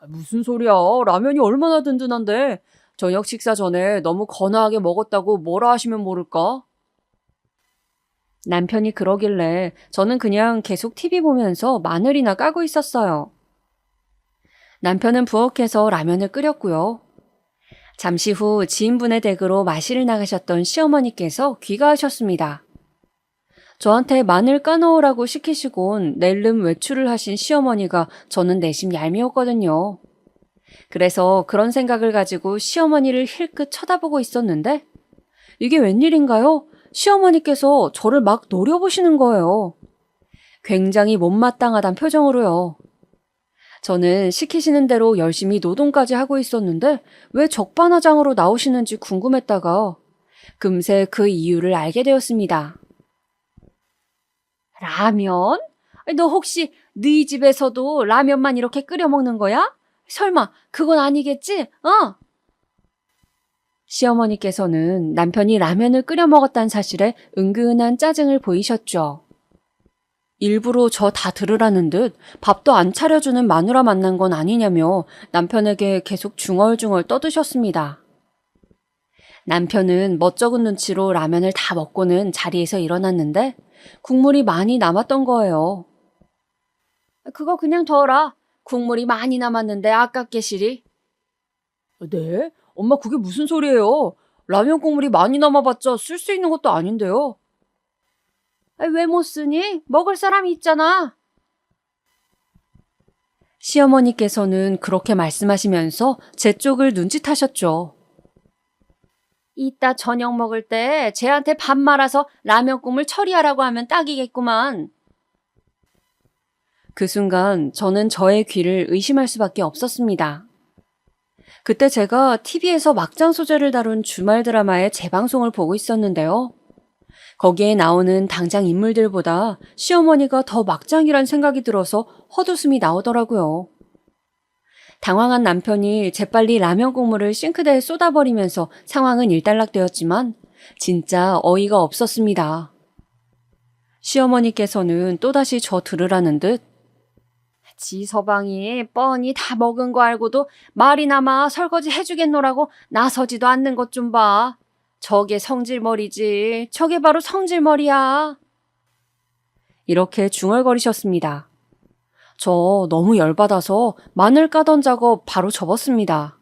무슨 소리야. 라면이 얼마나 든든한데. 저녁 식사 전에 너무 거나하게 먹었다고 뭐라 하시면 모를까? 남편이 그러길래 저는 그냥 계속 TV 보면서 마늘이나 까고 있었어요. 남편은 부엌에서 라면을 끓였고요. 잠시 후 지인분의 댁으로 마시를 나가셨던 시어머니께서 귀가하셨습니다. 저한테 마늘 까놓으라고 시키시곤 낼름 외출을 하신 시어머니가 저는 내심 얄미웠거든요. 그래서 그런 생각을 가지고 시어머니를 힐끗 쳐다보고 있었는데 이게 웬일인가요? 시어머니께서 저를 막 노려보시는 거예요. 굉장히 못마땅하단 표정으로요. 저는 시키시는 대로 열심히 노동까지 하고 있었는데 왜 적반하장으로 나오시는지 궁금했다가 금세 그 이유를 알게 되었습니다. 라면? 너 혹시 너희 집에서도 라면만 이렇게 끓여 먹는 거야? 설마 그건 아니겠지? 시어머니께서는 남편이 라면을 끓여 먹었다는 사실에 은근한 짜증을 보이셨죠. 일부러 저 다 들으라는 듯 밥도 안 차려주는 마누라 만난 건 아니냐며 남편에게 계속 중얼중얼 떠드셨습니다. 남편은 멋쩍은 눈치로 라면을 다 먹고는 자리에서 일어났는데 국물이 많이 남았던 거예요. 그거 그냥 둬라. 국물이 많이 남았는데 아깝게 시리. 네? 엄마 그게 무슨 소리예요? 라면 국물이 많이 남아봤자 쓸 수 있는 것도 아닌데요. 왜 못 쓰니? 먹을 사람이 있잖아. 시어머니께서는 그렇게 말씀하시면서 제 쪽을 눈짓하셨죠. 이따 저녁 먹을 때 쟤한테 밥 말아서 라면 국물 처리하라고 하면 딱이겠구만. 그 순간 저는 저의 귀를 의심할 수밖에 없었습니다. 그때 제가 TV에서 막장 소재를 다룬 주말 드라마의 재방송을 보고 있었는데요. 거기에 나오는 당장 인물들보다 시어머니가 더 막장이란 생각이 들어서 헛웃음이 나오더라고요. 당황한 남편이 재빨리 라면 국물을 싱크대에 쏟아버리면서 상황은 일단락되었지만 진짜 어이가 없었습니다. 시어머니께서는 또다시 저 들으라는 듯 지 서방이 뻔히 다 먹은 거 알고도 말이나마 설거지 해주겠노라고 나서지도 않는 것 좀 봐. 저게 성질머리지. 저게 바로 성질머리야. 이렇게 중얼거리셨습니다. 저 너무 열받아서 마늘 까던 작업 바로 접었습니다.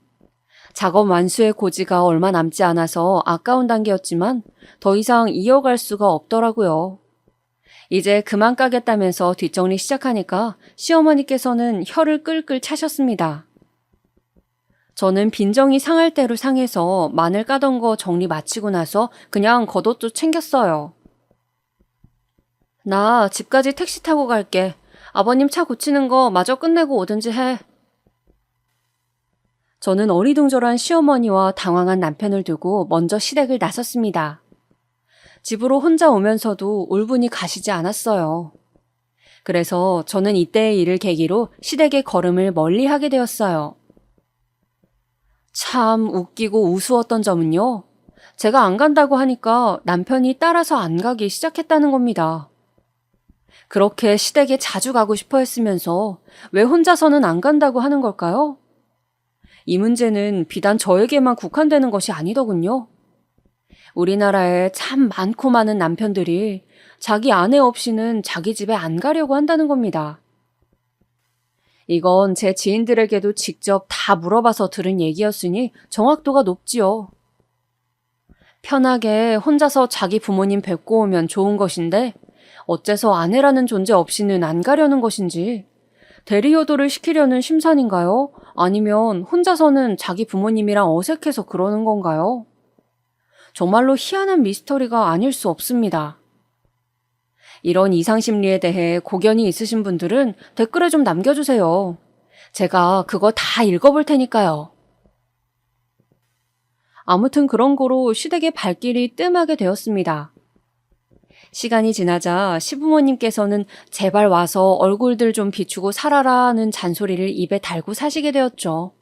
작업 완수의 고지가 얼마 남지 않아서 아까운 단계였지만 더 이상 이어갈 수가 없더라고요. 이제 그만 까겠다면서 뒷정리 시작하니까 시어머니께서는 혀를 끌끌 차셨습니다. 저는 빈정이 상할 대로 상해서 마늘 까던 거 정리 마치고 나서 그냥 겉옷도 챙겼어요. 나 집까지 택시 타고 갈게. 아버님 차 고치는 거 마저 끝내고 오든지 해. 저는 어리둥절한 시어머니와 당황한 남편을 두고 먼저 시댁을 나섰습니다. 집으로 혼자 오면서도 울분이 가시지 않았어요. 그래서 저는 이때의 일을 계기로 시댁의 걸음을 멀리하게 되었어요. 참 웃기고 우스웠던 점은요. 제가 안 간다고 하니까 남편이 따라서 안 가기 시작했다는 겁니다. 그렇게 시댁에 자주 가고 싶어 했으면서 왜 혼자서는 안 간다고 하는 걸까요? 이 문제는 비단 저에게만 국한되는 것이 아니더군요. 우리나라에 참 많고 많은 남편들이 자기 아내 없이는 자기 집에 안 가려고 한다는 겁니다. 이건 제 지인들에게도 직접 다 물어봐서 들은 얘기였으니 정확도가 높지요. 편하게 혼자서 자기 부모님 뵙고 오면 좋은 것인데 어째서 아내라는 존재 없이는 안 가려는 것인지 대리효도를 시키려는 심산인가요? 아니면 혼자서는 자기 부모님이랑 어색해서 그러는 건가요? 정말로 희한한 미스터리가 아닐 수 없습니다. 이런 이상심리에 대해 고견이 있으신 분들은 댓글에 좀 남겨주세요. 제가 그거 다 읽어볼 테니까요. 아무튼 그런 거로 시댁의 발길이 뜸하게 되었습니다. 시간이 지나자 시부모님께서는 제발 와서 얼굴들 좀 비추고 살아라는 잔소리를 입에 달고 사시게 되었죠.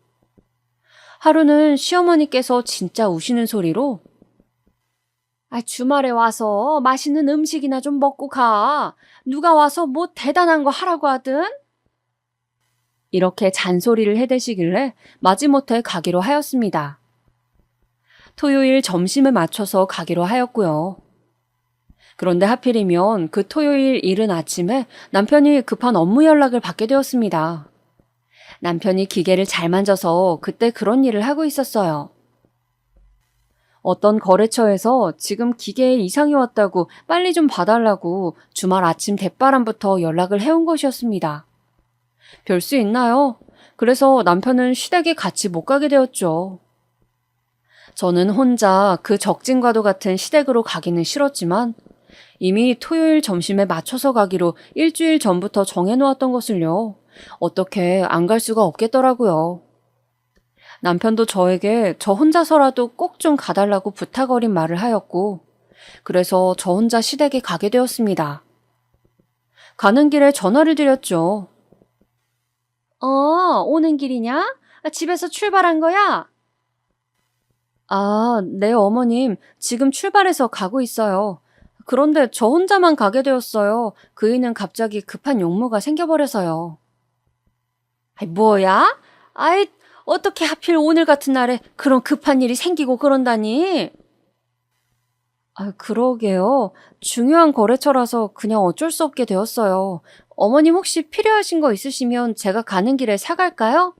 하루는 시어머니께서 진짜 우시는 소리로 주말에 와서 맛있는 음식이나 좀 먹고 가. 누가 와서 뭐 대단한 거 하라고 하든? 이렇게 잔소리를 해대시길래 마지못해 가기로 하였습니다. 토요일 점심에 맞춰서 가기로 하였고요. 그런데 하필이면 그 토요일 이른 아침에 남편이 급한 업무 연락을 받게 되었습니다. 남편이 기계를 잘 만져서 그때 그런 일을 하고 있었어요. 어떤 거래처에서 지금 기계에 이상이 왔다고 빨리 좀 봐달라고 주말 아침 대바람부터 연락을 해온 것이었습니다. 별 수 있나요? 그래서 남편은 시댁에 같이 못 가게 되었죠. 저는 혼자 그 적진과도 같은 시댁으로 가기는 싫었지만 이미 토요일 점심에 맞춰서 가기로 일주일 전부터 정해놓았던 것을요. 어떻게 안 갈 수가 없겠더라고요. 남편도 저에게 저 혼자서라도 꼭 좀 가달라고 부탁 어린 말을 하였고, 그래서 저 혼자 시댁에 가게 되었습니다. 가는 길에 전화를 드렸죠. 오는 길이냐? 집에서 출발한 거야? 아, 네, 어머님. 지금 출발해서 가고 있어요. 그런데 저 혼자만 가게 되었어요. 그이는 갑자기 급한 용무가 생겨버려서요. 아이, 뭐야? 아이, 어떻게 하필 오늘 같은 날에 그런 급한 일이 생기고 그런다니? 아, 그러게요. 중요한 거래처라서 그냥 어쩔 수 없게 되었어요. 어머님 혹시 필요하신 거 있으시면 제가 가는 길에 사갈까요?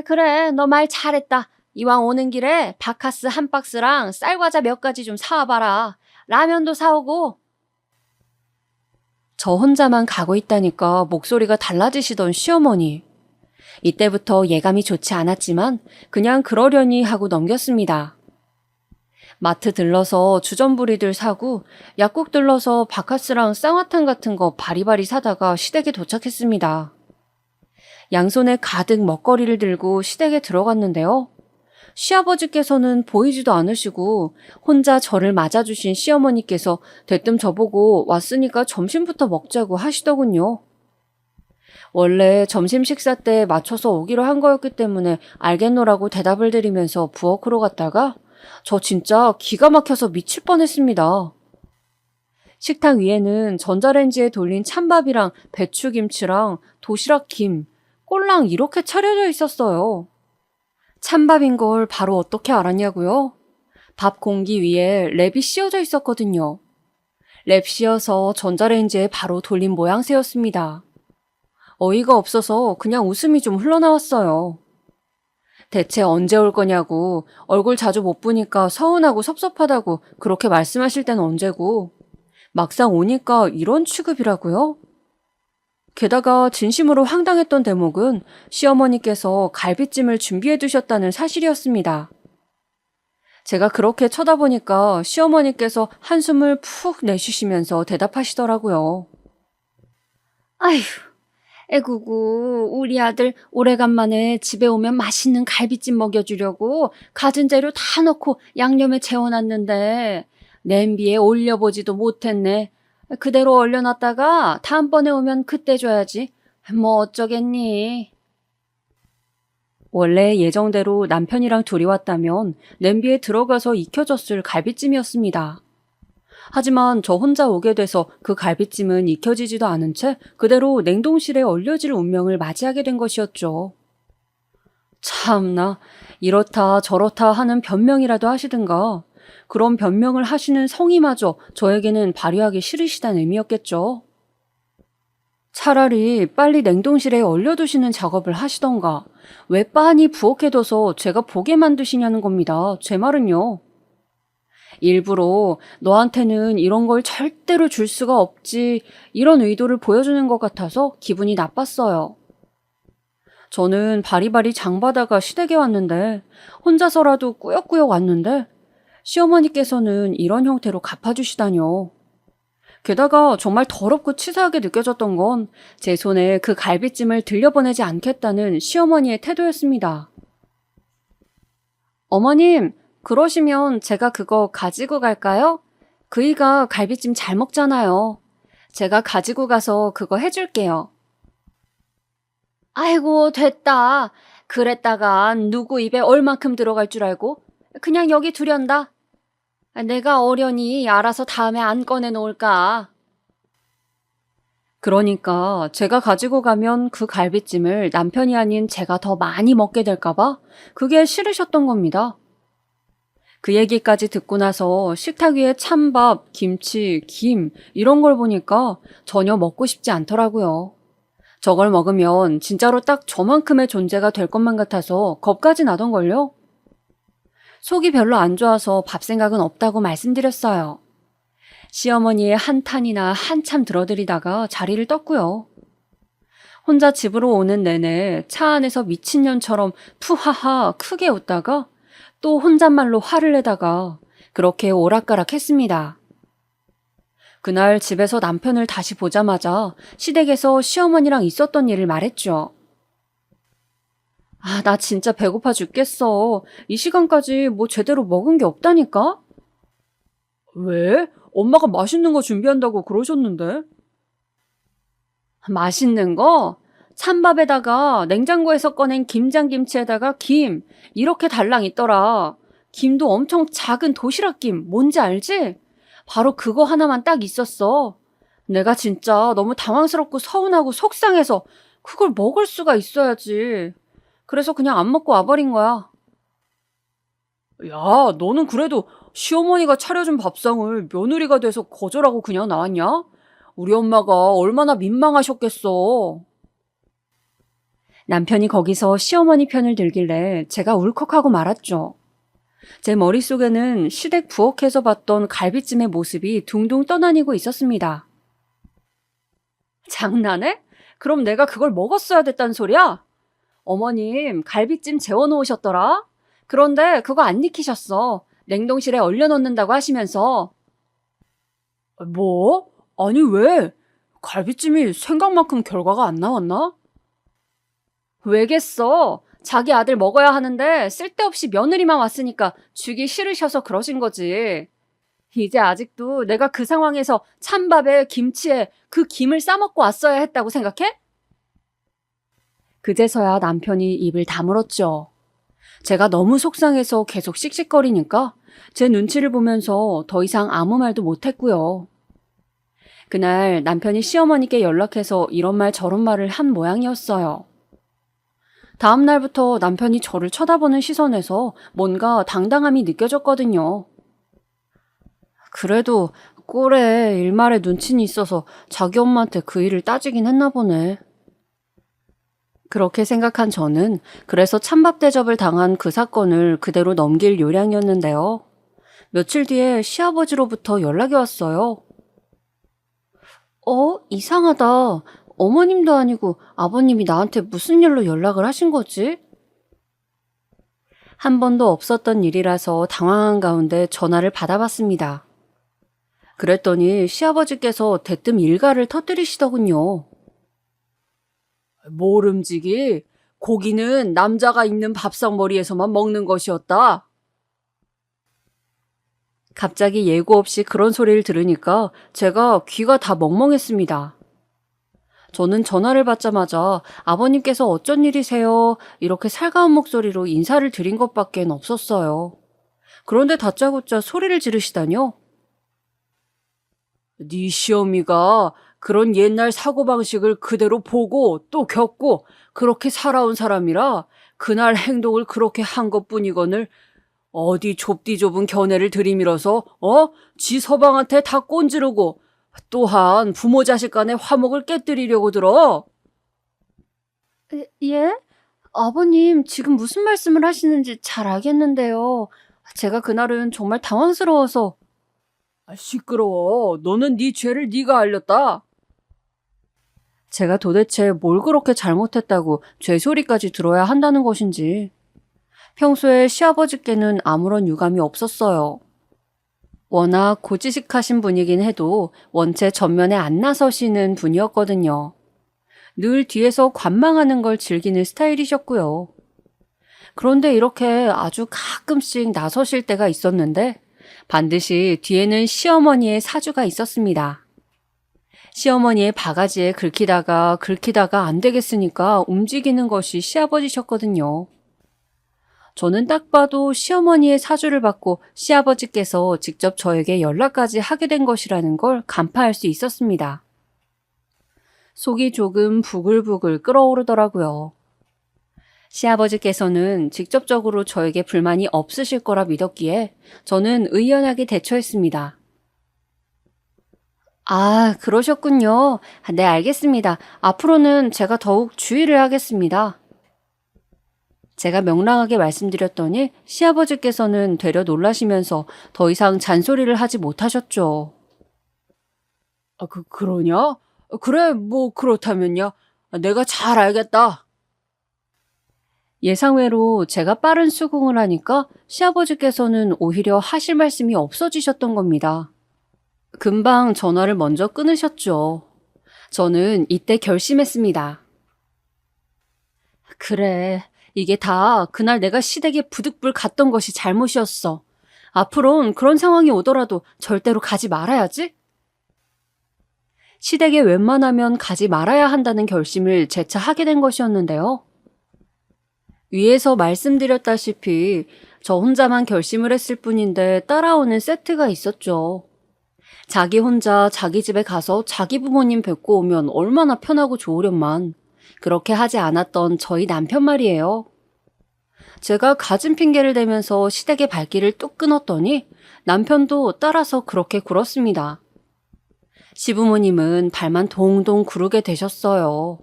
그래, 너 말 잘했다. 이왕 오는 길에 바카스 한 박스랑 쌀과자 몇 가지 좀 사와봐라. 라면도 사오고. 저 혼자만 가고 있다니까 목소리가 달라지시던 시어머니. 이때부터 예감이 좋지 않았지만 그냥 그러려니 하고 넘겼습니다. 마트 들러서 주전부리들 사고 약국 들러서 바카스랑 쌍화탕 같은 거 바리바리 사다가 시댁에 도착했습니다. 양손에 가득 먹거리를 들고 시댁에 들어갔는데요. 시아버지께서는 보이지도 않으시고 혼자 저를 맞아주신 시어머니께서 대뜸 저보고 왔으니까 점심부터 먹자고 하시더군요. 원래 점심 식사 때 맞춰서 오기로 한 거였기 때문에 알겠노라고 대답을 드리면서 부엌으로 갔다가 저 진짜 기가 막혀서 미칠 뻔했습니다. 식탁 위에는 전자레인지에 돌린 찬밥이랑 배추김치랑 도시락 김, 꼴랑 이렇게 차려져 있었어요. 찬밥인 걸 바로 어떻게 알았냐고요? 밥 공기 위에 랩이 씌워져 있었거든요. 랩 씌워서 전자레인지에 바로 돌린 모양새였습니다. 어이가 없어서 그냥 웃음이 좀 흘러나왔어요. 대체 언제 올 거냐고, 얼굴 자주 못 보니까 서운하고 섭섭하다고 그렇게 말씀하실 땐 언제고, 막상 오니까 이런 취급이라고요? 게다가 진심으로 황당했던 대목은 시어머니께서 갈비찜을 준비해 두셨다는 사실이었습니다. 제가 그렇게 쳐다보니까 시어머니께서 한숨을 푹 내쉬시면서 대답하시더라고요. 아휴, 애구구, 우리 아들 오래간만에 집에 오면 맛있는 갈비찜 먹여주려고 갖은 재료 다 넣고 양념에 재워놨는데 냄비에 올려보지도 못했네. 그대로 얼려놨다가 다음번에 오면 그때 줘야지. 뭐 어쩌겠니? 원래 예정대로 남편이랑 둘이 왔다면 냄비에 들어가서 익혀졌을 갈비찜이었습니다. 하지만 저 혼자 오게 돼서 그 갈비찜은 익혀지지도 않은 채 그대로 냉동실에 얼려질 운명을 맞이하게 된 것이었죠. 참나, 이렇다 저렇다 하는 변명이라도 하시든가. 그런 변명을 하시는 성의마저 저에게는 발휘하기 싫으시다는 의미였겠죠. 차라리 빨리 냉동실에 얼려두시는 작업을 하시던가. 왜 빤히 부엌해둬서 제가 보게 만드시냐는 겁니다. 제 말은요. 일부러 너한테는 이런 걸 절대로 줄 수가 없지, 이런 의도를 보여주는 것 같아서 기분이 나빴어요. 저는 바리바리 장바다가 시댁에 왔는데 혼자서라도 꾸역꾸역 왔는데 시어머니께서는 이런 형태로 갚아주시다뇨. 게다가 정말 더럽고 치사하게 느껴졌던 건 제 손에 그 갈비찜을 들려보내지 않겠다는 시어머니의 태도였습니다. 어머님, 그러시면 제가 그거 가지고 갈까요? 그이가 갈비찜 잘 먹잖아요. 제가 가지고 가서 그거 해줄게요. 아이고, 됐다. 그랬다가 누구 입에 얼만큼 들어갈 줄 알고 그냥 여기 두련다. 내가 어련히 알아서 다음에 안 꺼내놓을까. 그러니까 제가 가지고 가면 그 갈비찜을 남편이 아닌 제가 더 많이 먹게 될까봐 그게 싫으셨던 겁니다. 그 얘기까지 듣고 나서 식탁 위에 찬밥, 김치, 김 이런 걸 보니까 전혀 먹고 싶지 않더라고요. 저걸 먹으면 진짜로 딱 저만큼의 존재가 될 것만 같아서 겁까지 나던걸요. 속이 별로 안 좋아서 밥 생각은 없다고 말씀드렸어요. 시어머니의 한탄이나 한참 들어드리다가 자리를 떴고요. 혼자 집으로 오는 내내 차 안에서 미친년처럼 푸하하 크게 웃다가 또 혼잣말로 화를 내다가 그렇게 오락가락했습니다. 그날 집에서 남편을 다시 보자마자 시댁에서 시어머니랑 있었던 일을 말했죠. 나 진짜 배고파 죽겠어. 이 시간까지 뭐 제대로 먹은 게 없다니까? 왜? 엄마가 맛있는 거 준비한다고 그러셨는데? 맛있는 거? 찬밥에다가 냉장고에서 꺼낸 김장김치에다가 김, 이렇게 달랑 있더라. 김도 엄청 작은 도시락김, 뭔지 알지? 바로 그거 하나만 딱 있었어. 내가 진짜 너무 당황스럽고 서운하고 속상해서 그걸 먹을 수가 있어야지. 그래서 그냥 안 먹고 와버린 거야. 야, 너는 그래도 시어머니가 차려준 밥상을 며느리가 돼서 거절하고 그냥 나왔냐? 우리 엄마가 얼마나 민망하셨겠어. 남편이 거기서 시어머니 편을 들길래 제가 울컥하고 말았죠. 제 머릿속에는 시댁 부엌에서 봤던 갈비찜의 모습이 둥둥 떠다니고 있었습니다. 장난해? 그럼 내가 그걸 먹었어야 됐단 소리야? 어머님, 갈비찜 재워놓으셨더라? 그런데 그거 안 익히셨어. 냉동실에 얼려놓는다고 하시면서. 뭐? 아니 왜? 갈비찜이 생각만큼 결과가 안 나왔나? 왜겠어? 자기 아들 먹어야 하는데 쓸데없이 며느리만 왔으니까 주기 싫으셔서 그러신 거지. 이제 아직도 내가 그 상황에서 찬밥에 김치에 그 김을 싸먹고 왔어야 했다고 생각해? 그제서야 남편이 입을 다물었죠. 제가 너무 속상해서 계속 씩씩거리니까 제 눈치를 보면서 더 이상 아무 말도 못했고요. 그날 남편이 시어머니께 연락해서 이런 말 저런 말을 한 모양이었어요. 다음 날부터 남편이 저를 쳐다보는 시선에서 뭔가 당당함이 느껴졌거든요. 그래도 꼴에 일말에 눈치는 있어서 자기 엄마한테 그 일을 따지긴 했나 보네. 그렇게 생각한 저는 그래서 찬밥 대접을 당한 그 사건을 그대로 넘길 요량이었는데요. 며칠 뒤에 시아버지로부터 연락이 왔어요. 이상하다. 어머님도 아니고 아버님이 나한테 무슨 일로 연락을 하신 거지? 한 번도 없었던 일이라서 당황한 가운데 전화를 받아봤습니다. 그랬더니 시아버지께서 대뜸 일가를 터뜨리시더군요. 모름지기, 고기는 남자가 있는 밥상머리에서만 먹는 것이었다. 갑자기 예고 없이 그런 소리를 들으니까 제가 귀가 다 멍멍했습니다. 저는 전화를 받자마자 아버님께서 어쩐 일이세요? 이렇게 살가운 목소리로 인사를 드린 것밖엔 없었어요. 그런데 다짜고짜 소리를 지르시다뇨? 네 시어미가 그런 옛날 사고방식을 그대로 보고 또 겪고 그렇게 살아온 사람이라 그날 행동을 그렇게 한 것뿐이거늘 어디 좁디 좁은 견해를 들이밀어서 지 서방한테 다 꼰지르고 또한 부모 자식 간의 화목을 깨뜨리려고 들어. 예? 아버님 지금 무슨 말씀을 하시는지 잘 알겠는데요. 제가 그날은 정말 당황스러워서. 시끄러워. 너는 네 죄를 네가 알렸다. 제가 도대체 뭘 그렇게 잘못했다고 죄소리까지 들어야 한다는 것인지. 평소에 시아버지께는 아무런 유감이 없었어요. 워낙 고지식하신 분이긴 해도 원체 전면에 안 나서시는 분이었거든요. 늘 뒤에서 관망하는 걸 즐기는 스타일이셨고요. 그런데 이렇게 아주 가끔씩 나서실 때가 있었는데 반드시 뒤에는 시어머니의 사주가 있었습니다. 시어머니의 바가지에 긁히다가 안 되겠으니까 움직이는 것이 시아버지셨거든요. 저는 딱 봐도 시어머니의 사주를 받고 시아버지께서 직접 저에게 연락까지 하게 된 것이라는 걸 간파할 수 있었습니다. 속이 조금 부글부글 끓어오르더라고요. 시아버지께서는 직접적으로 저에게 불만이 없으실 거라 믿었기에 저는 의연하게 대처했습니다. 그러셨군요. 네, 알겠습니다. 앞으로는 제가 더욱 주의를 하겠습니다. 제가 명랑하게 말씀드렸더니 시아버지께서는 되려 놀라시면서 더 이상 잔소리를 하지 못하셨죠. 그러냐? 그래, 뭐 그렇다면야. 내가 잘 알겠다. 예상외로 제가 빠른 수긍을 하니까 시아버지께서는 오히려 하실 말씀이 없어지셨던 겁니다. 금방 전화를 먼저 끊으셨죠. 저는 이때 결심했습니다. 그래, 이게 다 그날 내가 시댁에 부득불 갔던 것이 잘못이었어. 앞으론 그런 상황이 오더라도 절대로 가지 말아야지. 시댁에 웬만하면 가지 말아야 한다는 결심을 재차 하게 된 것이었는데요. 위에서 말씀드렸다시피 저 혼자만 결심을 했을 뿐인데 따라오는 세트가 있었죠. 자기 혼자 자기 집에 가서 자기 부모님 뵙고 오면 얼마나 편하고 좋으련만 그렇게 하지 않았던 저희 남편 말이에요. 제가 가진 핑계를 대면서 시댁의 발길을 뚝 끊었더니 남편도 따라서 그렇게 굴었습니다. 시부모님은 발만 동동 구르게 되셨어요.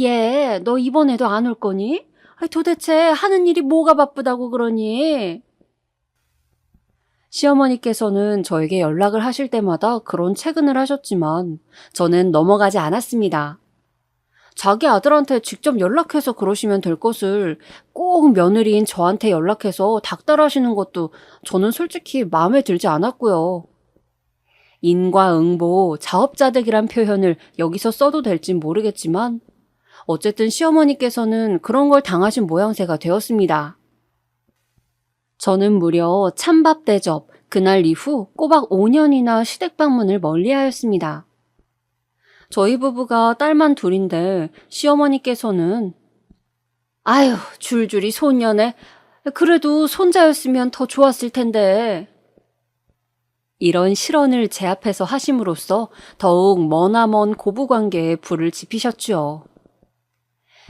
얘, 너 이번에도 안 올 거니? 도대체 하는 일이 뭐가 바쁘다고 그러니? 시어머니께서는 저에게 연락을 하실 때마다 그런 채근을 하셨지만 저는 넘어가지 않았습니다. 자기 아들한테 직접 연락해서 그러시면 될 것을 꼭 며느리인 저한테 연락해서 닥달하시는 것도 저는 솔직히 마음에 들지 않았고요. 인과응보, 자업자득이란 표현을 여기서 써도 될진 모르겠지만 어쨌든 시어머니께서는 그런 걸 당하신 모양새가 되었습니다. 저는 무려 찬밥 대접, 그날 이후 꼬박 5년이나 시댁 방문을 멀리하였습니다. 저희 부부가 딸만 둘인데 시어머니께서는 아유, 줄줄이 손녀네. 그래도 손자였으면 더 좋았을 텐데. 이런 실언을 제 앞에서 하심으로써 더욱 머나먼 고부관계에 불을 지피셨죠.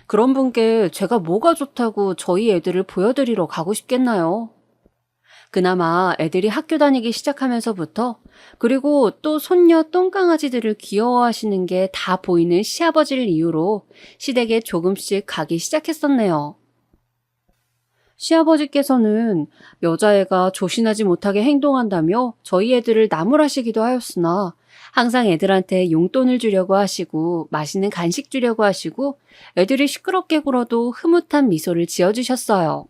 그런 분께 제가 뭐가 좋다고 저희 애들을 보여드리러 가고 싶겠나요? 그나마 애들이 학교 다니기 시작하면서부터 그리고 또 손녀 똥강아지들을 귀여워하시는 게 다 보이는 시아버지를 이유로 시댁에 조금씩 가기 시작했었네요. 시아버지께서는 여자애가 조신하지 못하게 행동한다며 저희 애들을 나무라시기도 하였으나 항상 애들한테 용돈을 주려고 하시고 맛있는 간식 주려고 하시고 애들이 시끄럽게 굴어도 흐뭇한 미소를 지어주셨어요.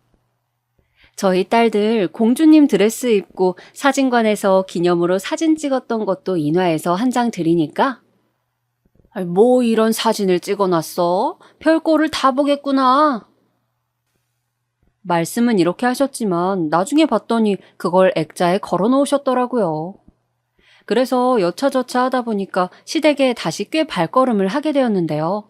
저희 딸들 공주님 드레스 입고 사진관에서 기념으로 사진 찍었던 것도 인화해서 한 장 드리니까 뭐 이런 사진을 찍어놨어? 별꼴을 다 보겠구나. 말씀은 이렇게 하셨지만 나중에 봤더니 그걸 액자에 걸어 놓으셨더라고요. 그래서 여차저차 하다 보니까 시댁에 다시 꽤 발걸음을 하게 되었는데요.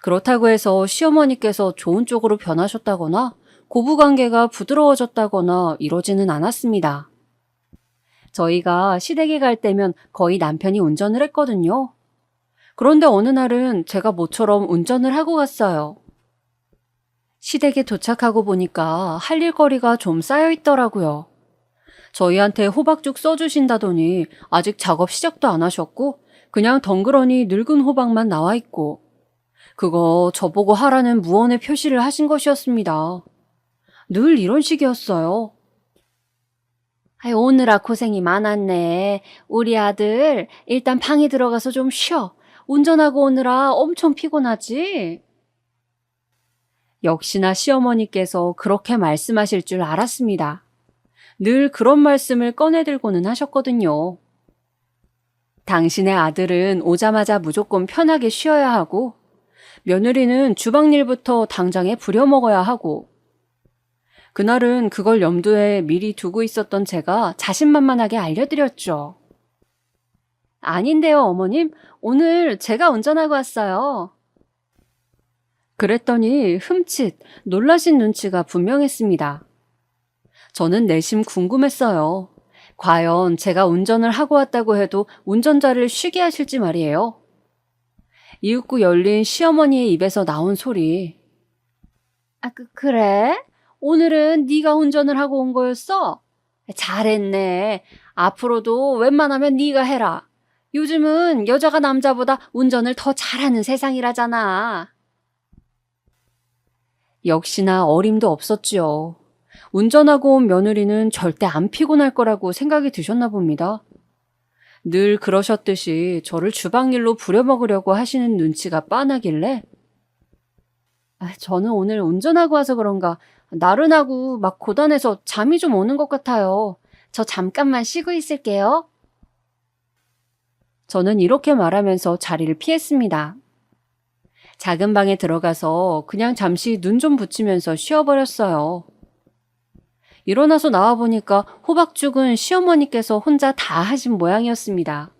그렇다고 해서 시어머니께서 좋은 쪽으로 변하셨다거나 고부관계가 부드러워졌다거나 이러지는 않았습니다. 저희가 시댁에 갈 때면 거의 남편이 운전을 했거든요. 그런데 어느 날은 제가 모처럼 운전을 하고 갔어요. 시댁에 도착하고 보니까 할 일거리가 좀 쌓여 있더라고요. 저희한테 호박죽 써주신다더니 아직 작업 시작도 안 하셨고 그냥 덩그러니 늙은 호박만 나와 있고 그거 저보고 하라는 무언의 표시를 하신 것이었습니다. 늘 이런 식이었어요. 오느라 고생이 많았네. 우리 아들 일단 방에 들어가서 좀 쉬어. 운전하고 오느라 엄청 피곤하지? 역시나 시어머니께서 그렇게 말씀하실 줄 알았습니다. 늘 그런 말씀을 꺼내들고는 하셨거든요. 당신의 아들은 오자마자 무조건 편하게 쉬어야 하고 며느리는 주방일부터 당장에 부려먹어야 하고 그날은 그걸 염두에 미리 두고 있었던 제가 자신만만하게 알려드렸죠. 아닌데요, 어머님. 오늘 제가 운전하고 왔어요. 그랬더니 흠칫 놀라신 눈치가 분명했습니다. 저는 내심 궁금했어요. 과연 제가 운전을 하고 왔다고 해도 운전자를 쉬게 하실지 말이에요. 이윽고 열린 시어머니의 입에서 나온 소리. 그래? 오늘은 네가 운전을 하고 온 거였어? 잘했네. 앞으로도 웬만하면 네가 해라. 요즘은 여자가 남자보다 운전을 더 잘하는 세상이라잖아. 역시나 어림도 없었지요. 운전하고 온 며느리는 절대 안 피곤할 거라고 생각이 드셨나 봅니다. 늘 그러셨듯이 저를 주방일로 부려먹으려고 하시는 눈치가 빤하길래 저는 오늘 운전하고 와서 그런가 나른하고 막 고단해서 잠이 좀 오는 것 같아요. 저 잠깐만 쉬고 있을게요. 저는 이렇게 말하면서 자리를 피했습니다. 작은 방에 들어가서 그냥 잠시 눈 좀 붙이면서 쉬어버렸어요. 일어나서 나와보니까 호박죽은 시어머니께서 혼자 다 하신 모양이었습니다.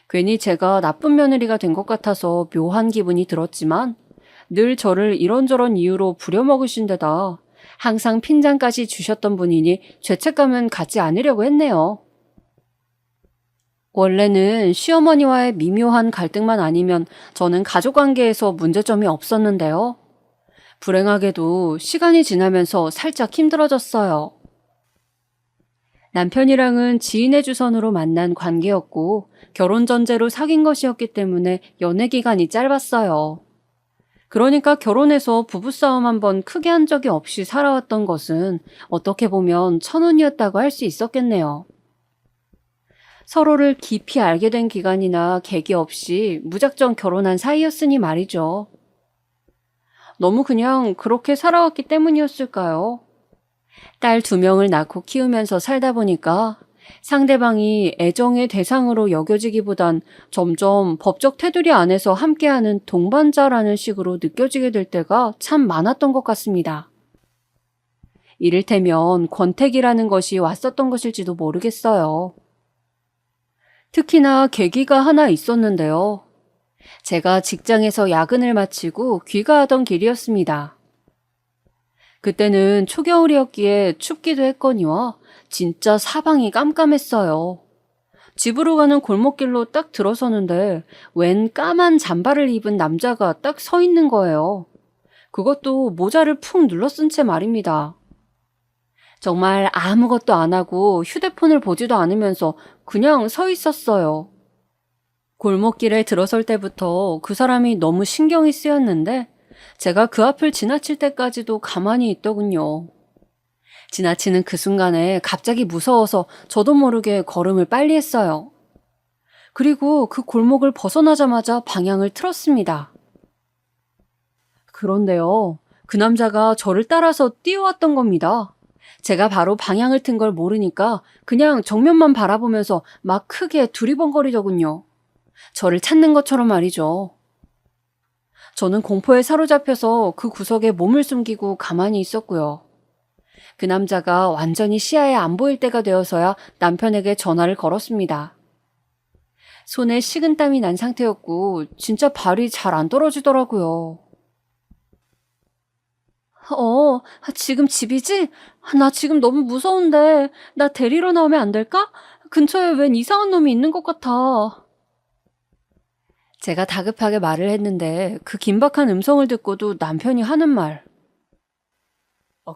괜히 제가 나쁜 며느리가 된 것 같아서 묘한 기분이 들었지만 늘 저를 이런저런 이유로 부려먹으신 데다 항상 핀잔까지 주셨던 분이니 죄책감은 갖지 않으려고 했네요. 원래는 시어머니와의 미묘한 갈등만 아니면 저는 가족관계에서 문제점이 없었는데요. 불행하게도 시간이 지나면서 살짝 힘들어졌어요. 남편이랑은 지인의 주선으로 만난 관계였고 결혼 전제로 사귄 것이었기 때문에 연애 기간이 짧았어요. 그러니까 결혼해서 부부싸움 한번 크게 한 적이 없이 살아왔던 것은 어떻게 보면 천운이었다고 할 수 있었겠네요. 서로를 깊이 알게 된 기간이나 계기 없이 무작정 결혼한 사이였으니 말이죠. 너무 그냥 그렇게 살아왔기 때문이었을까요? 딸 2명을 낳고 키우면서 살다 보니까 상대방이 애정의 대상으로 여겨지기보단 점점 법적 테두리 안에서 함께하는 동반자라는 식으로 느껴지게 될 때가 참 많았던 것 같습니다. 이를테면 권태기라는 것이 왔었던 것일지도 모르겠어요. 특히나 계기가 하나 있었는데요. 제가 직장에서 야근을 마치고 귀가하던 길이었습니다. 그때는 초겨울이었기에 춥기도 했거니와 진짜 사방이 깜깜했어요. 집으로 가는 골목길로 딱 들어서는데 웬 까만 잠바를 입은 남자가 딱 서 있는 거예요. 그것도 모자를 푹 눌러쓴 채 말입니다. 정말 아무것도 안 하고 휴대폰을 보지도 않으면서 그냥 서 있었어요. 골목길에 들어설 때부터 그 사람이 너무 신경이 쓰였는데 제가 그 앞을 지나칠 때까지도 가만히 있더군요. 지나치는 그 순간에 갑자기 무서워서 저도 모르게 걸음을 빨리 했어요. 그리고 그 골목을 벗어나자마자 방향을 틀었습니다. 그런데요, 그 남자가 저를 따라서 뛰어왔던 겁니다. 제가 바로 방향을 튼 걸 모르니까 그냥 정면만 바라보면서 막 크게 두리번거리더군요. 저를 찾는 것처럼 말이죠. 저는 공포에 사로잡혀서 그 구석에 몸을 숨기고 가만히 있었고요. 그 남자가 완전히 시야에 안 보일 때가 되어서야 남편에게 전화를 걸었습니다. 손에 식은땀이 난 상태였고 진짜 발이 잘 안 떨어지더라고요. 지금 집이지? 나 지금 너무 무서운데 나 데리러 나오면 안 될까? 근처에 웬 이상한 놈이 있는 것 같아. 제가 다급하게 말을 했는데 그 긴박한 음성을 듣고도 남편이 하는 말.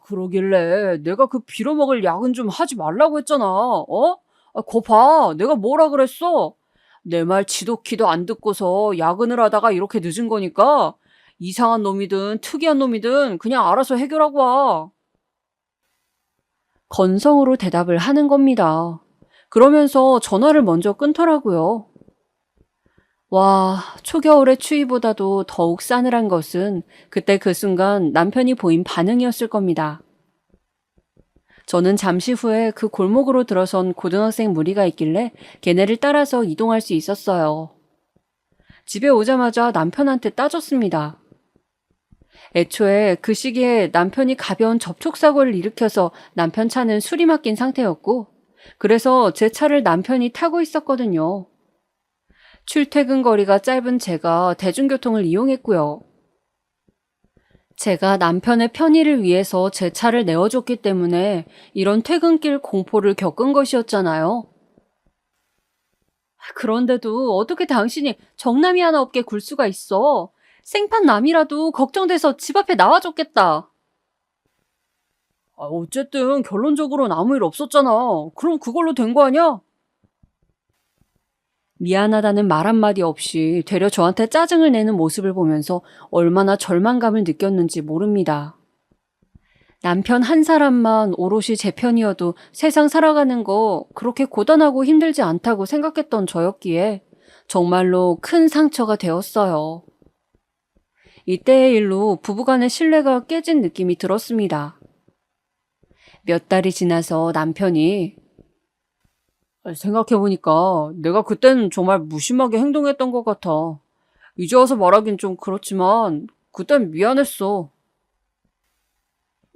그러길래 내가 그 빌어먹을 야근 좀 하지 말라고 했잖아. 거 봐. 내가 뭐라 그랬어? 내 말 지도키도 안 듣고서 야근을 하다가 이렇게 늦은 거니까 이상한 놈이든 특이한 놈이든 그냥 알아서 해결하고 와. 건성으로 대답을 하는 겁니다. 그러면서 전화를 먼저 끊더라고요. 와, 초겨울의 추위보다도 더욱 싸늘한 것은 그때 그 순간 남편이 보인 반응이었을 겁니다. 저는 잠시 후에 그 골목으로 들어선 고등학생 무리가 있길래 걔네를 따라서 이동할 수 있었어요. 집에 오자마자 남편한테 따졌습니다. 애초에 그 시기에 남편이 가벼운 접촉사고를 일으켜서 남편 차는 술이 맡긴 상태였고 그래서 제 차를 남편이 타고 있었거든요. 출퇴근 거리가 짧은 제가 대중교통을 이용했고요. 제가 남편의 편의를 위해서 제 차를 내어줬기 때문에 이런 퇴근길 공포를 겪은 것이었잖아요. 그런데도 어떻게 당신이 정남이 하나 없게 굴 수가 있어? 생판 남이라도 걱정돼서 집 앞에 나와줬겠다. 어쨌든 결론적으로는 아무 일 없었잖아. 그럼 그걸로 된 거 아니야? 미안하다는 말 한마디 없이 되려 저한테 짜증을 내는 모습을 보면서 얼마나 절망감을 느꼈는지 모릅니다. 남편 한 사람만 오롯이 제 편이어도 세상 살아가는 거 그렇게 고단하고 힘들지 않다고 생각했던 저였기에 정말로 큰 상처가 되었어요. 이때의 일로 부부간의 신뢰가 깨진 느낌이 들었습니다. 몇 달이 지나서 남편이 생각해보니까 내가 그땐 정말 무심하게 행동했던 것 같아. 이제 와서 말하긴 좀 그렇지만 그땐 미안했어.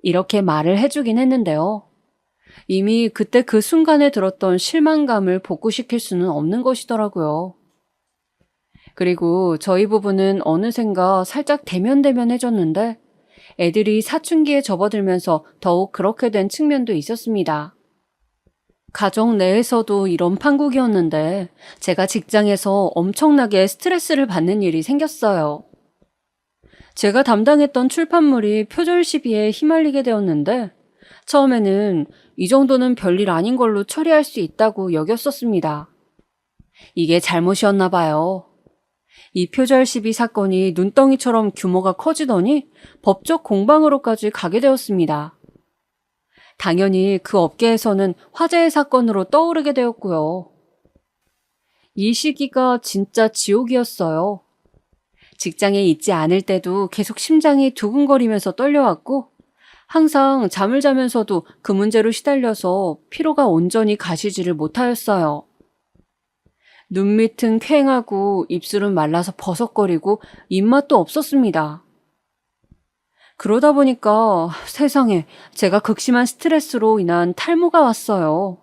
이렇게 말을 해주긴 했는데요. 이미 그때 그 순간에 들었던 실망감을 복구시킬 수는 없는 것이더라고요. 그리고 저희 부부는 어느샌가 살짝 대면대면해졌는데 애들이 사춘기에 접어들면서 더욱 그렇게 된 측면도 있었습니다. 가정 내에서도 이런 판국이었는데 제가 직장에서 엄청나게 스트레스를 받는 일이 생겼어요. 제가 담당했던 출판물이 표절 시비에 휘말리게 되었는데 처음에는 이 정도는 별일 아닌 걸로 처리할 수 있다고 여겼었습니다. 이게 잘못이었나 봐요. 이 표절 시비 사건이 눈덩이처럼 규모가 커지더니 법적 공방으로까지 가게 되었습니다. 당연히 그 업계에서는 화제의 사건으로 떠오르게 되었고요. 이 시기가 진짜 지옥이었어요. 직장에 있지 않을 때도 계속 심장이 두근거리면서 떨려왔고 항상 잠을 자면서도 그 문제로 시달려서 피로가 온전히 가시지를 못하였어요. 눈 밑은 퀭하고 입술은 말라서 버석거리고 입맛도 없었습니다. 그러다 보니까 세상에 제가 극심한 스트레스로 인한 탈모가 왔어요.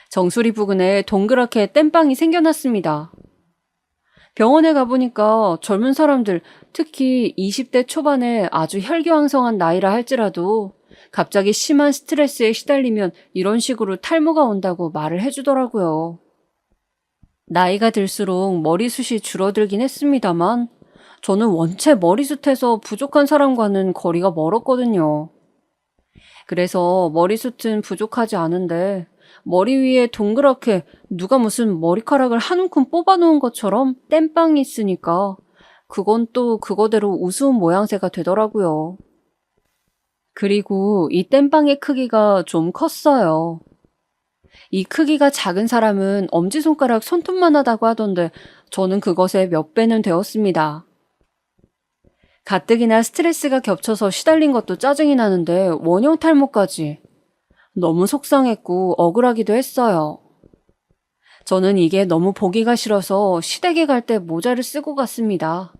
정수리 부근에 동그랗게 땜빵이 생겨났습니다. 병원에 가보니까 젊은 사람들, 특히 20대 초반에 아주 혈기왕성한 나이라 할지라도 갑자기 심한 스트레스에 시달리면 이런 식으로 탈모가 온다고 말을 해주더라고요. 나이가 들수록 머리숱이 줄어들긴 했습니다만 저는 원체 머리숱에서 부족한 사람과는 거리가 멀었거든요. 그래서 머리숱은 부족하지 않은데 머리 위에 동그랗게 누가 무슨 머리카락을 한 움큼 뽑아놓은 것처럼 땜빵이 있으니까 그건 또 그거대로 우스운 모양새가 되더라고요. 그리고 이 땜빵의 크기가 좀 컸어요. 이 크기가 작은 사람은 엄지손가락 손톱만 하다고 하던데 저는 그것의 몇 배는 되었습니다. 가뜩이나 스트레스가 겹쳐서 시달린 것도 짜증이 나는데 원형 탈모까지. 너무 속상했고 억울하기도 했어요. 저는 이게 너무 보기가 싫어서 시댁에 갈 때 모자를 쓰고 갔습니다.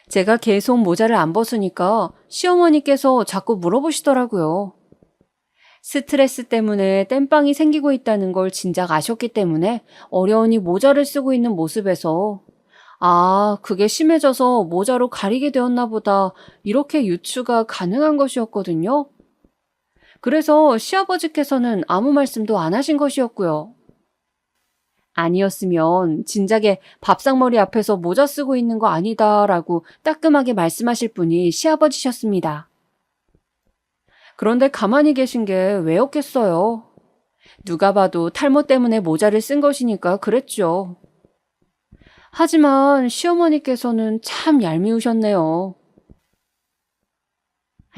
제가 계속 모자를 안 벗으니까 시어머니께서 자꾸 물어보시더라고요. 스트레스 때문에 땜빵이 생기고 있다는 걸 진작 아셨기 때문에 어려우니 모자를 쓰고 있는 모습에서 아, 그게 심해져서 모자로 가리게 되었나 보다 이렇게 유추가 가능한 것이었거든요. 그래서 시아버지께서는 아무 말씀도 안 하신 것이었고요. 아니었으면 진작에 밥상머리 앞에서 모자 쓰고 있는 거 아니다라고 따끔하게 말씀하실 분이 시아버지셨습니다. 그런데 가만히 계신 게 왜였겠어요? 누가 봐도 탈모 때문에 모자를 쓴 것이니까 그랬죠. 하지만 시어머니께서는 참 얄미우셨네요.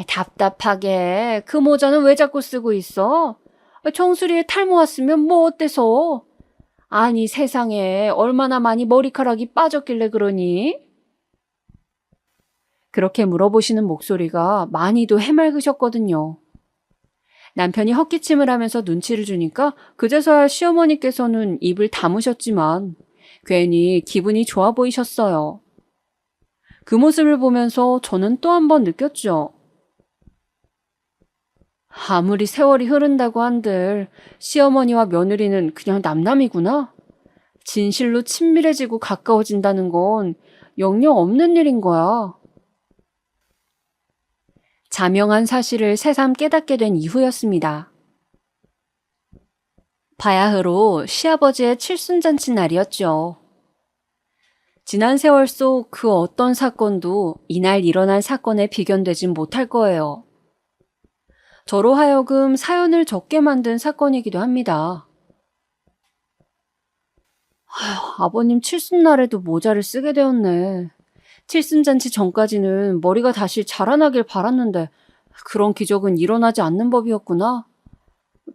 답답하게 그 모자는 왜 자꾸 쓰고 있어? 정수리에 탈모 왔으면 뭐 어때서? 아니 세상에 얼마나 많이 머리카락이 빠졌길래 그러니? 그렇게 물어보시는 목소리가 많이도 해맑으셨거든요. 남편이 헛기침을 하면서 눈치를 주니까 그제서야 시어머니께서는 입을 다무셨지만 괜히 기분이 좋아 보이셨어요. 그 모습을 보면서 저는 또 한 번 느꼈죠. 아무리 세월이 흐른다고 한들 시어머니와 며느리는 그냥 남남이구나. 진실로 친밀해지고 가까워진다는 건 영영 없는 일인 거야. 자명한 사실을 새삼 깨닫게 된 이후였습니다. 바야흐로 시아버지의 칠순잔치 날이었죠. 지난 세월 속 그 어떤 사건도 이날 일어난 사건에 비견되진 못할 거예요. 저로 하여금 사연을 적게 만든 사건이기도 합니다. 아버님 칠순날에도 모자를 쓰게 되었네. 칠순잔치 전까지는 머리가 다시 자라나길 바랐는데 그런 기적은 일어나지 않는 법이었구나.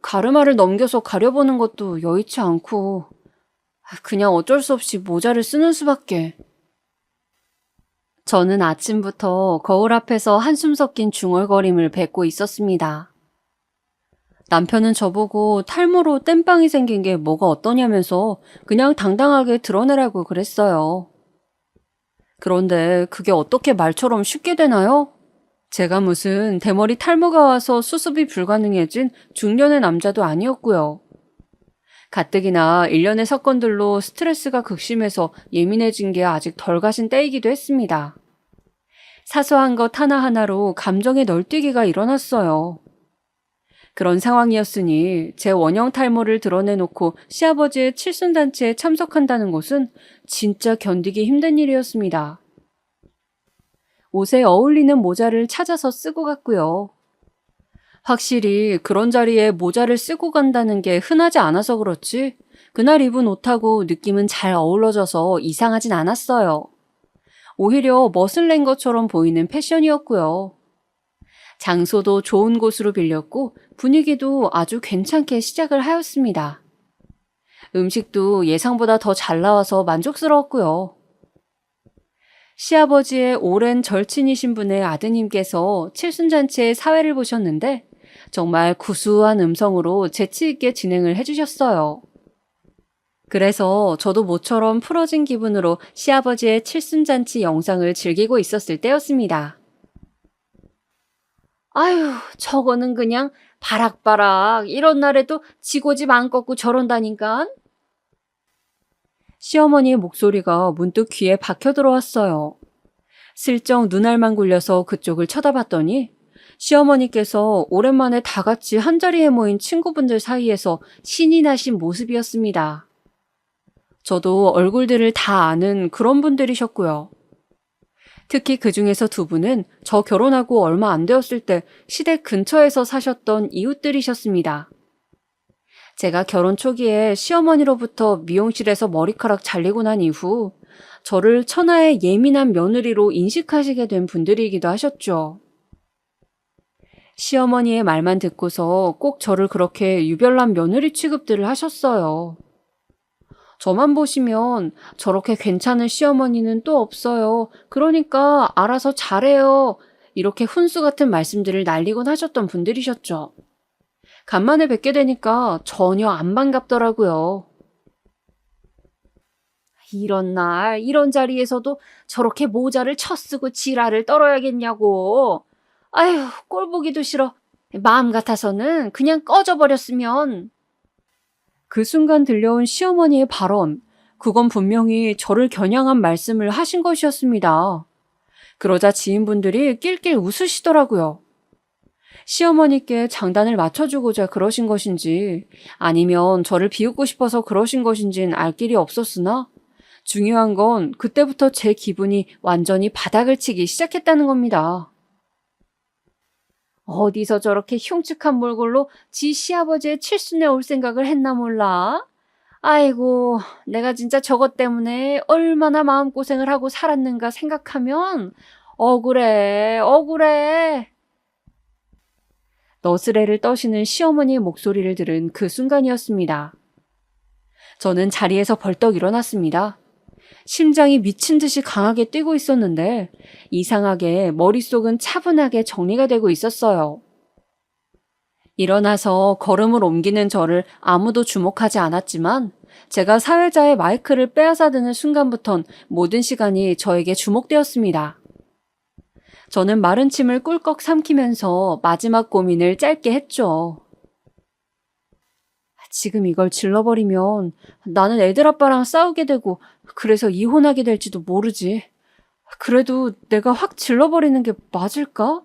가르마를 넘겨서 가려보는 것도 여의치 않고 그냥 어쩔 수 없이 모자를 쓰는 수밖에. 저는 아침부터 거울 앞에서 한숨 섞인 중얼거림을 뱉고 있었습니다. 남편은 저보고 탈모로 땜빵이 생긴 게 뭐가 어떠냐면서 그냥 당당하게 드러내라고 그랬어요. 그런데 그게 어떻게 말처럼 쉽게 되나요? 제가 무슨 대머리 탈모가 와서 수습이 불가능해진 중년의 남자도 아니었고요. 가뜩이나 일련의 사건들로 스트레스가 극심해서 예민해진 게 아직 덜 가신 때이기도 했습니다. 사소한 것 하나하나로 감정의 널뛰기가 일어났어요. 그런 상황이었으니 제 원형 탈모를 드러내놓고 시아버지의 칠순잔치에 참석한다는 것은 진짜 견디기 힘든 일이었습니다. 옷에 어울리는 모자를 찾아서 쓰고 갔고요. 확실히 그런 자리에 모자를 쓰고 간다는 게 흔하지 않아서 그렇지 그날 입은 옷하고 느낌은 잘 어우러져서 이상하진 않았어요. 오히려 멋을 낸 것처럼 보이는 패션이었고요. 장소도 좋은 곳으로 빌렸고 분위기도 아주 괜찮게 시작을 하였습니다. 음식도 예상보다 더 잘 나와서 만족스러웠고요. 시아버지의 오랜 절친이신 분의 아드님께서 칠순잔치에 사회를 보셨는데 정말 구수한 음성으로 재치 있게 진행을 해주셨어요. 그래서 저도 모처럼 풀어진 기분으로 시아버지의 칠순잔치 영상을 즐기고 있었을 때였습니다. 아유, 저거는 그냥 바락바락 이런 날에도 지고집 안 꺾고 저런다니까. 시어머니의 목소리가 문득 귀에 박혀 들어왔어요. 슬쩍 눈알만 굴려서 그쪽을 쳐다봤더니 시어머니께서 오랜만에 다 같이 한자리에 모인 친구분들 사이에서 신이 나신 모습이었습니다. 저도 얼굴들을 다 아는 그런 분들이셨고요. 특히 그 중에서 두 분은 저 결혼하고 얼마 안 되었을 때 시댁 근처에서 사셨던 이웃들이셨습니다. 제가 결혼 초기에 시어머니로부터 미용실에서 머리카락 잘리고 난 이후 저를 천하의 예민한 며느리로 인식하시게 된 분들이기도 하셨죠. 시어머니의 말만 듣고서 꼭 저를 그렇게 유별난 며느리 취급들을 하셨어요. 저만 보시면 저렇게 괜찮은 시어머니는 또 없어요. 그러니까 알아서 잘해요. 이렇게 훈수 같은 말씀들을 날리곤 하셨던 분들이셨죠. 간만에 뵙게 되니까 전혀 안 반갑더라고요. 이런 날, 이런 자리에서도 저렇게 모자를 쳐쓰고 지랄을 떨어야겠냐고. 아휴, 꼴 보기도 싫어. 마음 같아서는 그냥 꺼져버렸으면. 그 순간 들려온 시어머니의 발언, 그건 분명히 저를 겨냥한 말씀을 하신 것이었습니다. 그러자 지인분들이 낄낄 웃으시더라고요. 시어머니께 장단을 맞춰주고자 그러신 것인지 아니면 저를 비웃고 싶어서 그러신 것인지는 알 길이 없었으나 중요한 건 그때부터 제 기분이 완전히 바닥을 치기 시작했다는 겁니다. 어디서 저렇게 흉측한 몰골로 지 시아버지의 칠순에 올 생각을 했나 몰라? 아이고, 내가 진짜 저것 때문에 얼마나 마음고생을 하고 살았는가 생각하면 억울해, 억울해. 너스레를 떠시는 시어머니의 목소리를 들은 그 순간이었습니다. 저는 자리에서 벌떡 일어났습니다. 심장이 미친 듯이 강하게 뛰고 있었는데 이상하게 머릿속은 차분하게 정리가 되고 있었어요. 일어나서 걸음을 옮기는 저를 아무도 주목하지 않았지만 제가 사회자의 마이크를 빼앗아드는 순간부턴 모든 시간이 저에게 주목되었습니다. 저는 마른 침을 꿀꺽 삼키면서 마지막 고민을 짧게 했죠. 지금 이걸 질러버리면 나는 애들 아빠랑 싸우게 되고 그래서 이혼하게 될지도 모르지. 그래도 내가 확 질러버리는 게 맞을까?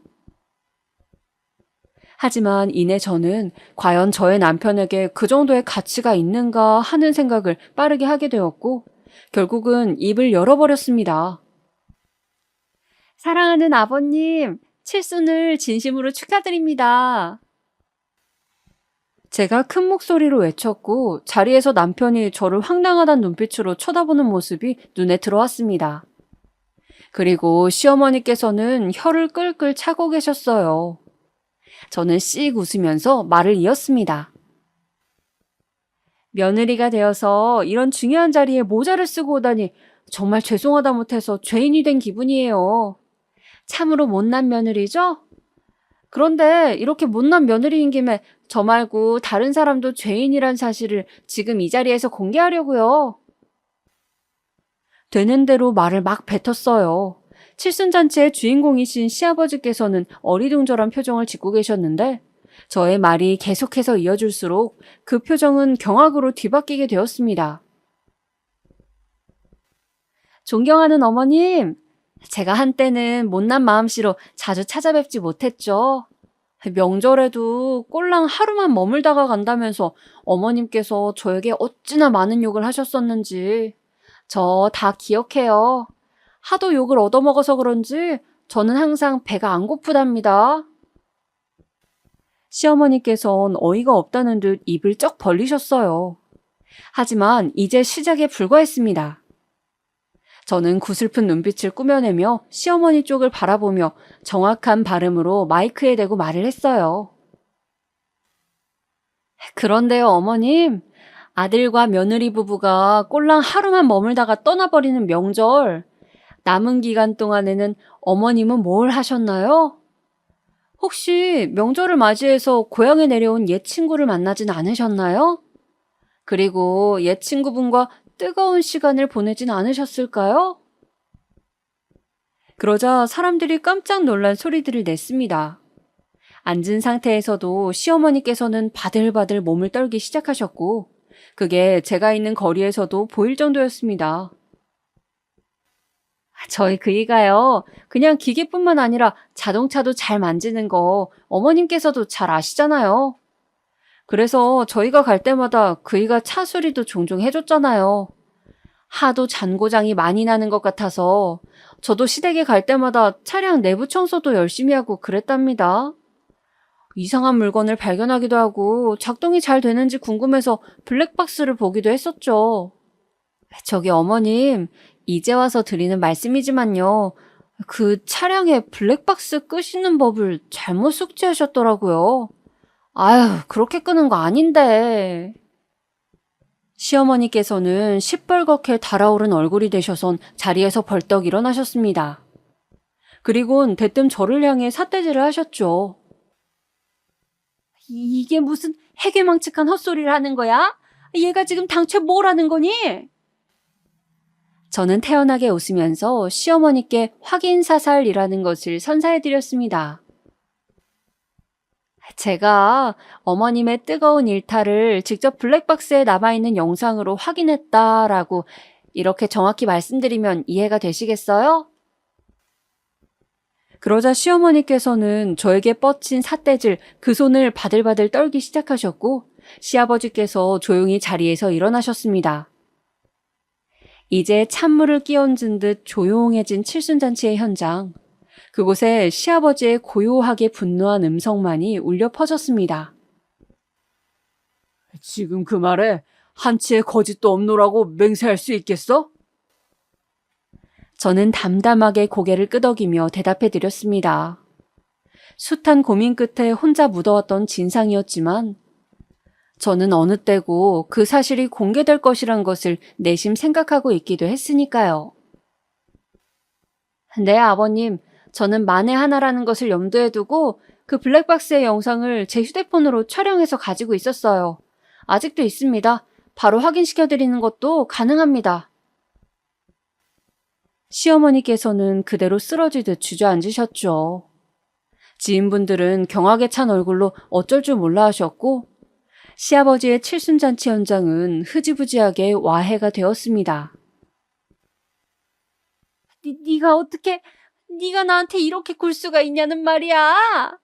하지만 이내 저는 과연 저의 남편에게 그 정도의 가치가 있는가 하는 생각을 빠르게 하게 되었고 결국은 입을 열어버렸습니다. 사랑하는 아버님, 칠순을 진심으로 축하드립니다. 제가 큰 목소리로 외쳤고 자리에서 남편이 저를 황당하다는 눈빛으로 쳐다보는 모습이 눈에 들어왔습니다. 그리고 시어머니께서는 혀를 끌끌 차고 계셨어요. 저는 씩 웃으면서 말을 이었습니다. 며느리가 되어서 이런 중요한 자리에 모자를 쓰고 오다니 정말 죄송하다 못해서 죄인이 된 기분이에요. 참으로 못난 며느리죠? 그런데 이렇게 못난 며느리인 김에 저 말고 다른 사람도 죄인이란 사실을 지금 이 자리에서 공개하려고요. 되는 대로 말을 막 뱉었어요. 칠순잔치의 주인공이신 시아버지께서는 어리둥절한 표정을 짓고 계셨는데 저의 말이 계속해서 이어질수록 그 표정은 경악으로 뒤바뀌게 되었습니다. 존경하는 어머님, 제가 한때는 못난 마음씨로 자주 찾아뵙지 못했죠. 명절에도 꼴랑 하루만 머물다가 간다면서 어머님께서 저에게 어찌나 많은 욕을 하셨었는지 저 다 기억해요. 하도 욕을 얻어먹어서 그런지 저는 항상 배가 안 고프답니다. 시어머니께선 어이가 없다는 듯 입을 쩍 벌리셨어요. 하지만 이제 시작에 불과했습니다. 저는 구슬픈 눈빛을 꾸며내며 시어머니 쪽을 바라보며 정확한 발음으로 마이크에 대고 말을 했어요. 그런데요, 어머님. 아들과 며느리 부부가 꼴랑 하루만 머물다가 떠나버리는 명절, 남은 기간 동안에는 어머님은 뭘 하셨나요? 혹시 명절을 맞이해서 고향에 내려온 옛 친구를 만나진 않으셨나요? 그리고 옛 친구분과 뜨거운 시간을 보내진 않으셨을까요? 그러자 사람들이 깜짝 놀란 소리들을 냈습니다. 앉은 상태에서도 시어머니께서는 바들바들 몸을 떨기 시작하셨고 그게 제가 있는 거리에서도 보일 정도였습니다. 저희 그이가요, 그냥 기계뿐만 아니라 자동차도 잘 만지는 거 어머님께서도 잘 아시잖아요. 그래서 저희가 갈 때마다 그이가 차 수리도 종종 해줬잖아요. 하도 잔고장이 많이 나는 것 같아서 저도 시댁에 갈 때마다 차량 내부 청소도 열심히 하고 그랬답니다. 이상한 물건을 발견하기도 하고 작동이 잘 되는지 궁금해서 블랙박스를 보기도 했었죠. 저기 어머님, 이제 와서 드리는 말씀이지만요. 그 차량에 블랙박스 끄시는 법을 잘못 숙지하셨더라고요. 아휴, 그렇게 끄는 거 아닌데. 시어머니께서는 시뻘겋게 달아오른 얼굴이 되셔선 자리에서 벌떡 일어나셨습니다. 그리곤 대뜸 저를 향해 삿대질을 하셨죠. 이게 무슨 해괴망측한 헛소리를 하는 거야? 얘가 지금 당최 뭘 하는 거니? 저는 태연하게 웃으면서 시어머니께 확인사살이라는 것을 선사해드렸습니다. 제가 어머님의 뜨거운 일탈을 직접 블랙박스에 남아있는 영상으로 확인했다라고 이렇게 정확히 말씀드리면 이해가 되시겠어요? 그러자 시어머니께서는 저에게 뻗친 삿대질 그 손을 바들바들 떨기 시작하셨고 시아버지께서 조용히 자리에서 일어나셨습니다. 이제 찬물을 끼얹은 듯 조용해진 칠순잔치의 현장. 그곳에 시아버지의 고요하게 분노한 음성만이 울려 퍼졌습니다. 지금 그 말에 한치의 거짓도 없노라고 맹세할 수 있겠어? 저는 담담하게 고개를 끄덕이며 대답해 드렸습니다. 숱한 고민 끝에 혼자 묻어왔던 진상이었지만 저는 어느 때고 그 사실이 공개될 것이란 것을 내심 생각하고 있기도 했으니까요. 네, 아버님. 저는 만에 하나라는 것을 염두에 두고 그 블랙박스의 영상을 제 휴대폰으로 촬영해서 가지고 있었어요. 아직도 있습니다. 바로 확인시켜드리는 것도 가능합니다. 시어머니께서는 그대로 쓰러지듯 주저앉으셨죠. 지인분들은 경악에 찬 얼굴로 어쩔 줄 몰라 하셨고 시아버지의 칠순잔치 현장은 흐지부지하게 와해가 되었습니다. 네가 어떻게... 네가 나한테 이렇게 굴 수가 있냐는 말이야.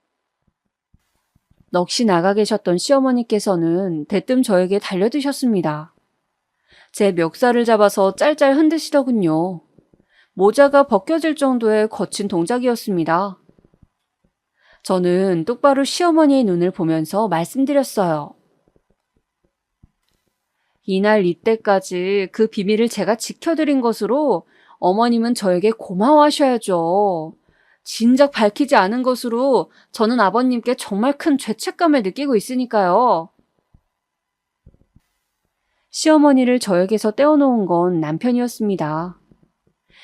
넋이 나가 계셨던 시어머니께서는 대뜸 저에게 달려드셨습니다. 제 멱살을 잡아서 짤짤 흔드시더군요. 모자가 벗겨질 정도의 거친 동작이었습니다. 저는 똑바로 시어머니의 눈을 보면서 말씀드렸어요. 이날 이때까지 그 비밀을 제가 지켜드린 것으로 어머님은 저에게 고마워하셔야죠. 진작 밝히지 않은 것으로 저는 아버님께 정말 큰 죄책감을 느끼고 있으니까요. 시어머니를 저에게서 떼어놓은 건 남편이었습니다.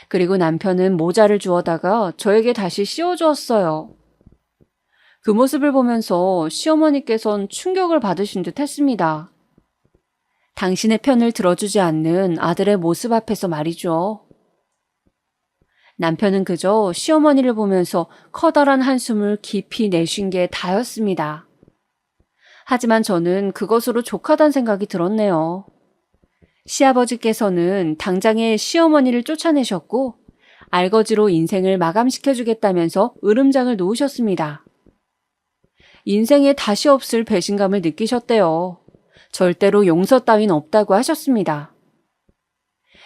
그리고 남편은 모자를 주워다가 저에게 다시 씌워주었어요. 그 모습을 보면서 시어머니께선 충격을 받으신 듯 했습니다. 당신의 편을 들어주지 않는 아들의 모습 앞에서 말이죠. 남편은 그저 시어머니를 보면서 커다란 한숨을 깊이 내쉰 게 다였습니다. 하지만 저는 그것으로 족하단 생각이 들었네요. 시아버지께서는 당장에 시어머니를 쫓아내셨고 알거지로 인생을 마감시켜주겠다면서 으름장을 놓으셨습니다. 인생에 다시 없을 배신감을 느끼셨대요. 절대로 용서 따윈 없다고 하셨습니다.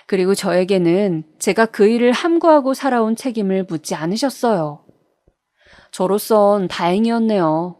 그리고 저에게는 제가 그 일을 함구하고 살아온 책임을 묻지 않으셨어요. 저로선 다행이었네요.